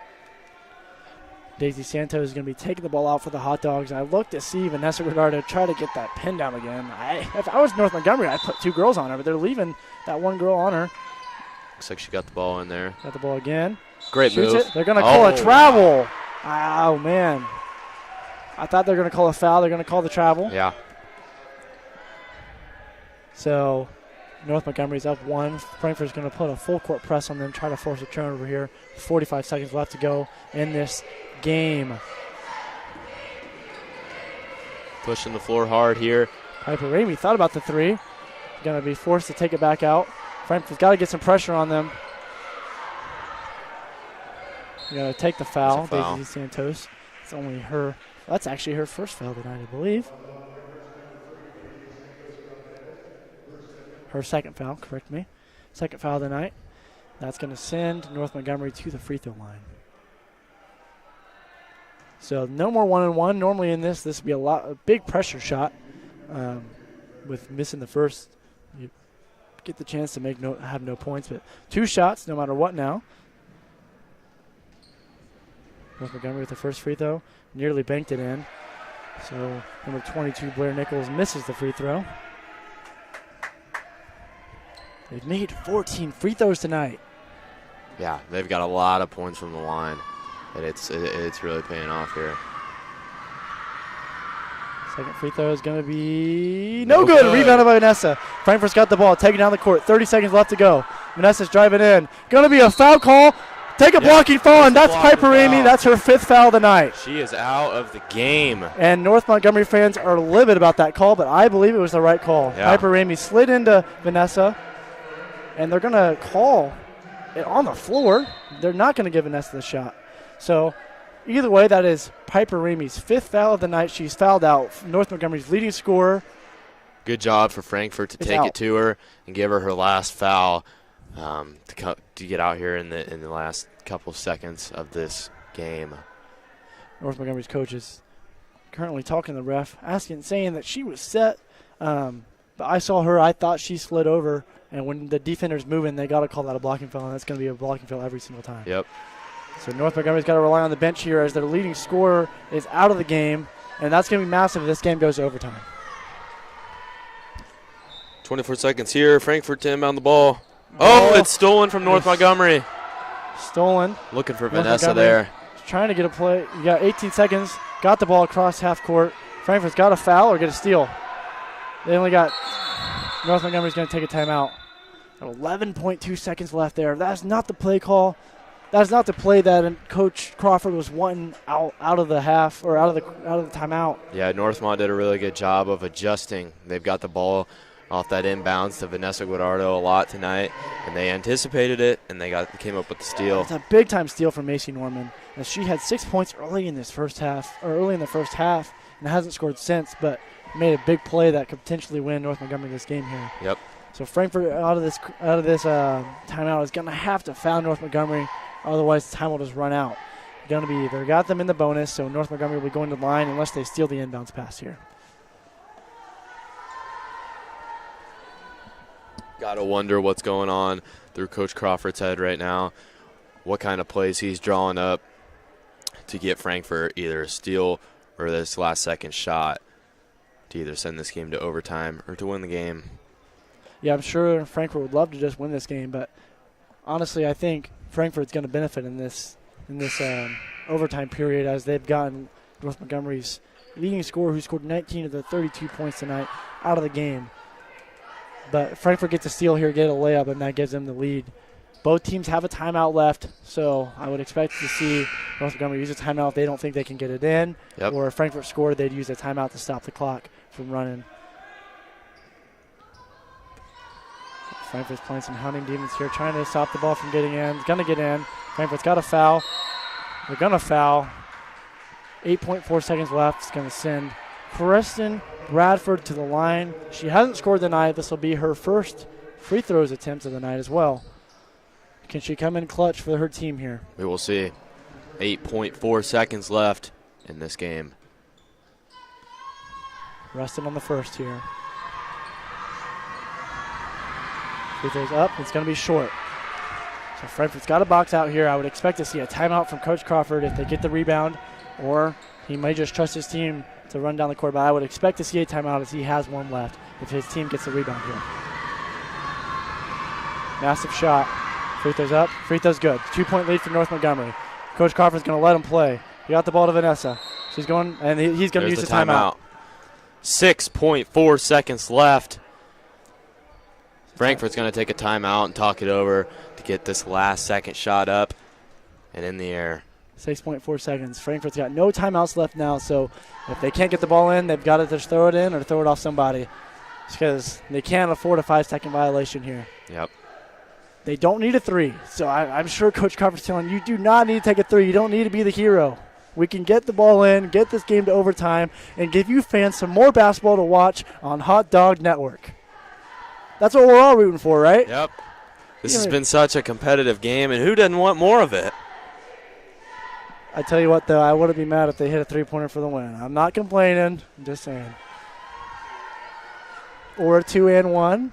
Daisy Santos is going to be taking the ball out for the Hot Dogs. I look to see Vanessa Guadardo try to get that pin down again. If I was North Montgomery, I'd put 2 girls on her, but they're leaving that 1 girl on her. Looks like she got the ball in there. Got the ball again. Great Shoots move. It. They're going to call a travel. Oh, man. I thought they were going to call a foul. They're going to call the travel. Yeah. So North Montgomery's up 1. Frankfort's going to put a full court press on them, try to force a turnover here. 45 seconds left to go in this game. Pushing the floor hard here. Piper Ramey thought about the 3. Going to be forced to take it back out. Frankfort's got to get some pressure on them. Going to take the foul. Daisy Santos. It's only her. That's actually her first foul tonight, I believe. Her second foul, correct me. Second foul tonight. That's going to send North Montgomery to the free throw line. So no more 1-on-1. Normally in this would be a big pressure shot. With missing the first, you get the chance to have no points. But 2 shots, no matter what now. North Montgomery with the first free throw. Nearly banked it in. So number 22, Blair Nichols, misses the free throw. They've made 14 free throws tonight. Yeah, they've got a lot of points from the line, and it's really paying off here. Second free throw is going to be no good. Rebounded by Vanessa. Frankfort's got the ball, taking down the court. 30 seconds left to go. Vanessa's driving in. Going to be a foul call. Take a blocking foul, and that's Piper Ramey. That's her 5th foul of the night. She is out of the game. And North Montgomery fans are livid about that call, but I believe it was the right call. Yeah. Piper Ramey slid into Vanessa, and they're going to call it on the floor. They're not going to give Vanessa the shot. So either way, that is Piper Ramey's 5th foul of the night. She's fouled out. North Montgomery's leading scorer. Good job for Frankfort to take it to her and give her last foul. To get out here in the last couple seconds of this game. North Montgomery's coach is currently talking to the ref, saying that she was set, but I saw her. I thought she slid over, and when the defender's moving, they got to call that a blocking foul, and that's going to be a blocking foul every single time. Yep. So North Montgomery's got to rely on the bench here as their leading scorer is out of the game, and that's going to be massive if this game goes to overtime. 24 seconds here. Frankfort to inbound the ball. Oh, it's stolen from North Montgomery. Stolen. Looking for Vanessa there. Trying to get a play. You got 18 seconds. Got the ball across half court. Frankfort's got a foul or get a steal. They only got North Montgomery's going to take a timeout. 11.2 seconds left there. That's not the play call. That's not the play that Coach Crawford was wanting out of the half or out of the timeout. Yeah, Northmont did a really good job of adjusting. They've got the ball off that inbounds to Vanessa Guadardo a lot tonight, and they anticipated it, and they came up with the steal. It's a big-time steal from Macy Norman. As she had 6 points early in the first half, and hasn't scored since, but made a big play that could potentially win North Montgomery this game here. Yep. So Frankfort out of this timeout is going to have to foul North Montgomery, otherwise the time will just run out. Going to be either got them in the bonus, so North Montgomery will be going to the line unless they steal the inbounds pass here. Got to wonder what's going on through Coach Crawford's head right now. What kind of plays he's drawing up to get Frankfort either a steal or this last second shot to either send this game to overtime or to win the game. Yeah, I'm sure Frankfort would love to just win this game, but honestly, I think Frankfort's going to benefit in this overtime period as they've gotten North Montgomery's leading scorer, who scored 19 of the 32 points tonight, out of the game. But Frankfort gets a steal here, get a layup, and that gives them the lead. Both teams have a timeout left, so I would expect to see North Montgomery use a timeout if they don't think they can get it in. Yep. Or if Frankfort scored, they'd use a timeout to stop the clock from running. Frankfort's playing some hunting demons here, trying to stop the ball from getting in. It's going to get in. Frankfort's got a foul. They're going to foul. 8.4 seconds left. It's going to send Kristen Bradford to the line. She hasn't scored tonight. This will be her first free throws attempt of the night as well. Can she come in clutch for her team here? We will see. 8.4 seconds left in this game. Resting on the first here. Free throws up. It's going to be short. So Frankfort's got a box out here. I would expect to see a timeout from Coach Crawford if they get the rebound, or he may just trust his team to run down the court, but I would expect to see a timeout as he has one left if his team gets the rebound here. Massive shot. Free throws up. Free throws good. 2-point lead for North Montgomery. Coach Crawford's going to let him play. He got the ball to Vanessa. She's going, and he's going to use the timeout. 6.4 seconds left. Frankfort's going to take a timeout and talk it over to get this last second shot up and in the air. 6.4 seconds. Frankfort's got no timeouts left now, so if they can't get the ball in, they've got to just throw it in or throw it off somebody, because they can't afford a 5-second violation here. Yep. They don't need a three, so I'm sure Coach Crawford's telling you do not need to take a three. You don't need to be the hero. We can get the ball in, get this game to overtime, and give you fans some more basketball to watch on Hot Dog Network. That's what we're all rooting for, right? Yep. This has been such a competitive game, and who doesn't want more of it? I tell you what, though, I wouldn't be mad if they hit a three-pointer for the win. I'm not complaining. I'm just saying. Or a 2-and-1.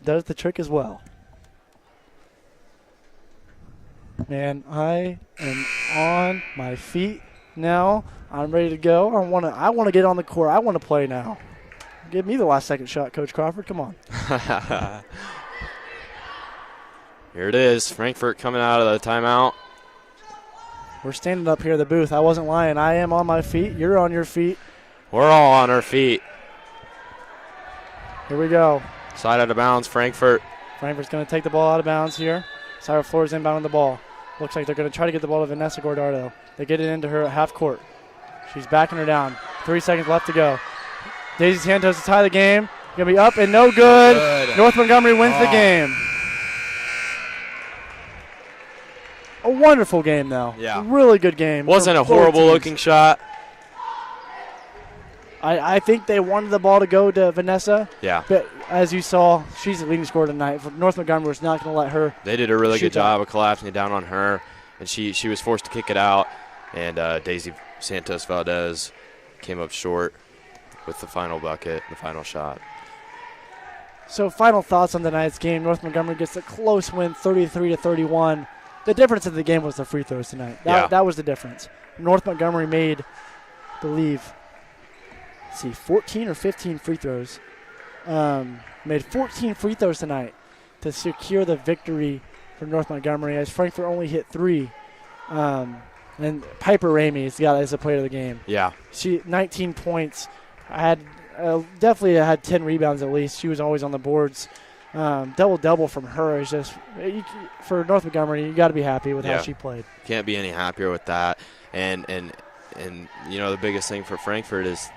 does the trick as well. Man, I am on my feet now. I'm ready to go. I want to get on the court. I want to play now. Give me the last second shot, Coach Crawford. Come on. Here it is. Frankfort coming out of the timeout. We're standing up here in the booth. I wasn't lying. I am on my feet. You're on your feet. We're all on our feet. Here we go. Side out of bounds, Frankfort. Frankfort's going to take the ball out of bounds here. Sarah Flores inbounding the ball. Looks like they're going to try to get the ball to Vanessa Gordardo. They get it into her at half court. She's backing her down. 3 seconds left to go. Daisy Santos to tie the game. Going to be up and no good. North Montgomery wins the game. A wonderful game, though. Yeah. Really good game. Wasn't a horrible-looking shot. I think they wanted the ball to go to Vanessa. Yeah. But as you saw, she's the leading scorer tonight. North Montgomery was not going to let her. They did a really good job of collapsing it down on her, and she was forced to kick it out. And Daisy Santos Valdez came up short with the final bucket, the final shot. So final thoughts on tonight's game. North Montgomery gets a close win, 33-31. The difference of the game was the free throws tonight. That was the difference. North Montgomery made, I believe, 14 or 15 free throws. Made 14 free throws tonight to secure the victory for North Montgomery, as Frankfort only hit 3. And Piper Ramey is the player of the game. Yeah. She 19 points. Definitely had 10 rebounds at least. She was always on the boards. Double-double from her is just for North Montgomery. You got to be happy with how she played. Can't be any happier with that. And the biggest thing for Frankfort is,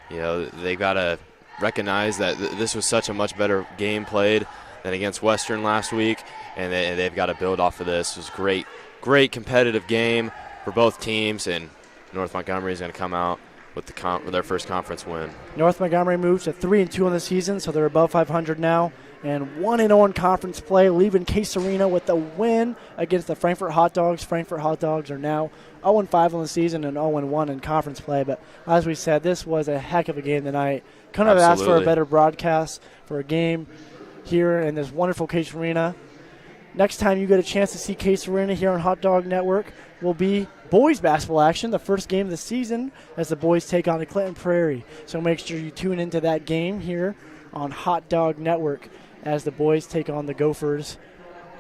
they got to recognize that this was such a much better game played than against Western last week, and they've got to build off of this. It was a great competitive game for both teams, and North Montgomery is going to come out with their first conference win. North Montgomery moves to 3-2 in the season, so they're above 500 now, and 1-0 in conference play, leaving Case Arena with the win against the Frankfort Hot Dogs. Frankfort Hot Dogs are now 0-5 on the season and 0-1 in conference play. But as we said, this was a heck of a game tonight. Couldn't have asked for a better broadcast for a game here in this wonderful Case Arena. Next time you get a chance to see Case Arena here on Hot Dog Network will be boys basketball action, the first game of the season as the boys take on the Clinton Prairie. So make sure you tune into that game here on Hot Dog Network as the boys take on the Gophers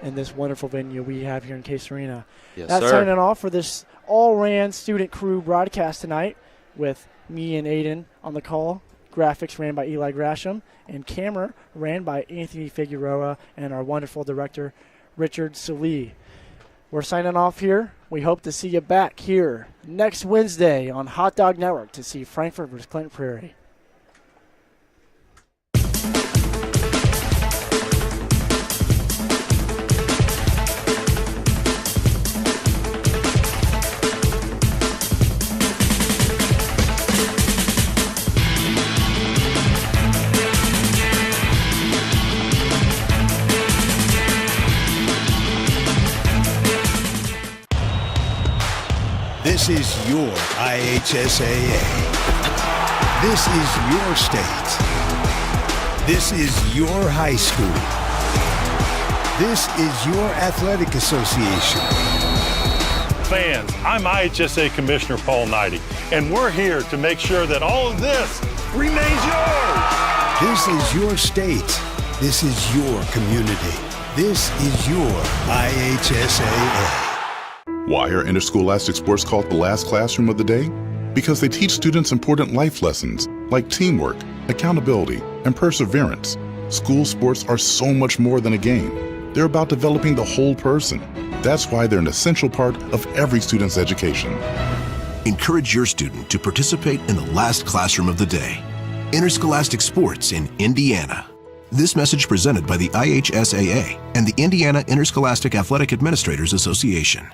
in this wonderful venue we have here in Case Arena. Yes, That's sir. signing off for this all-ran student crew broadcast tonight with me and Aiden on the call. Graphics ran by Eli Grasham, and camera ran by Anthony Figueroa and our wonderful director, Richard Salee. We're signing off here. We hope to see you back here next Wednesday on Hot Dog Network to see Frankfort versus Clinton Prairie. This is your IHSAA. This is your state. This is your high school. This is your athletic association. Fans, I'm IHSA Commissioner Paul Knighty, and we're here to make sure that all of this remains yours. This is your state. This is your community. This is your IHSAA. Why are interscholastic sports called the last classroom of the day? Because they teach students important life lessons like teamwork, accountability, and perseverance. School sports are so much more than a game. They're about developing the whole person. That's why they're an essential part of every student's education. Encourage your student to participate in the last classroom of the day. Interscholastic sports in Indiana. This message presented by the IHSAA and the Indiana Interscholastic Athletic Administrators Association.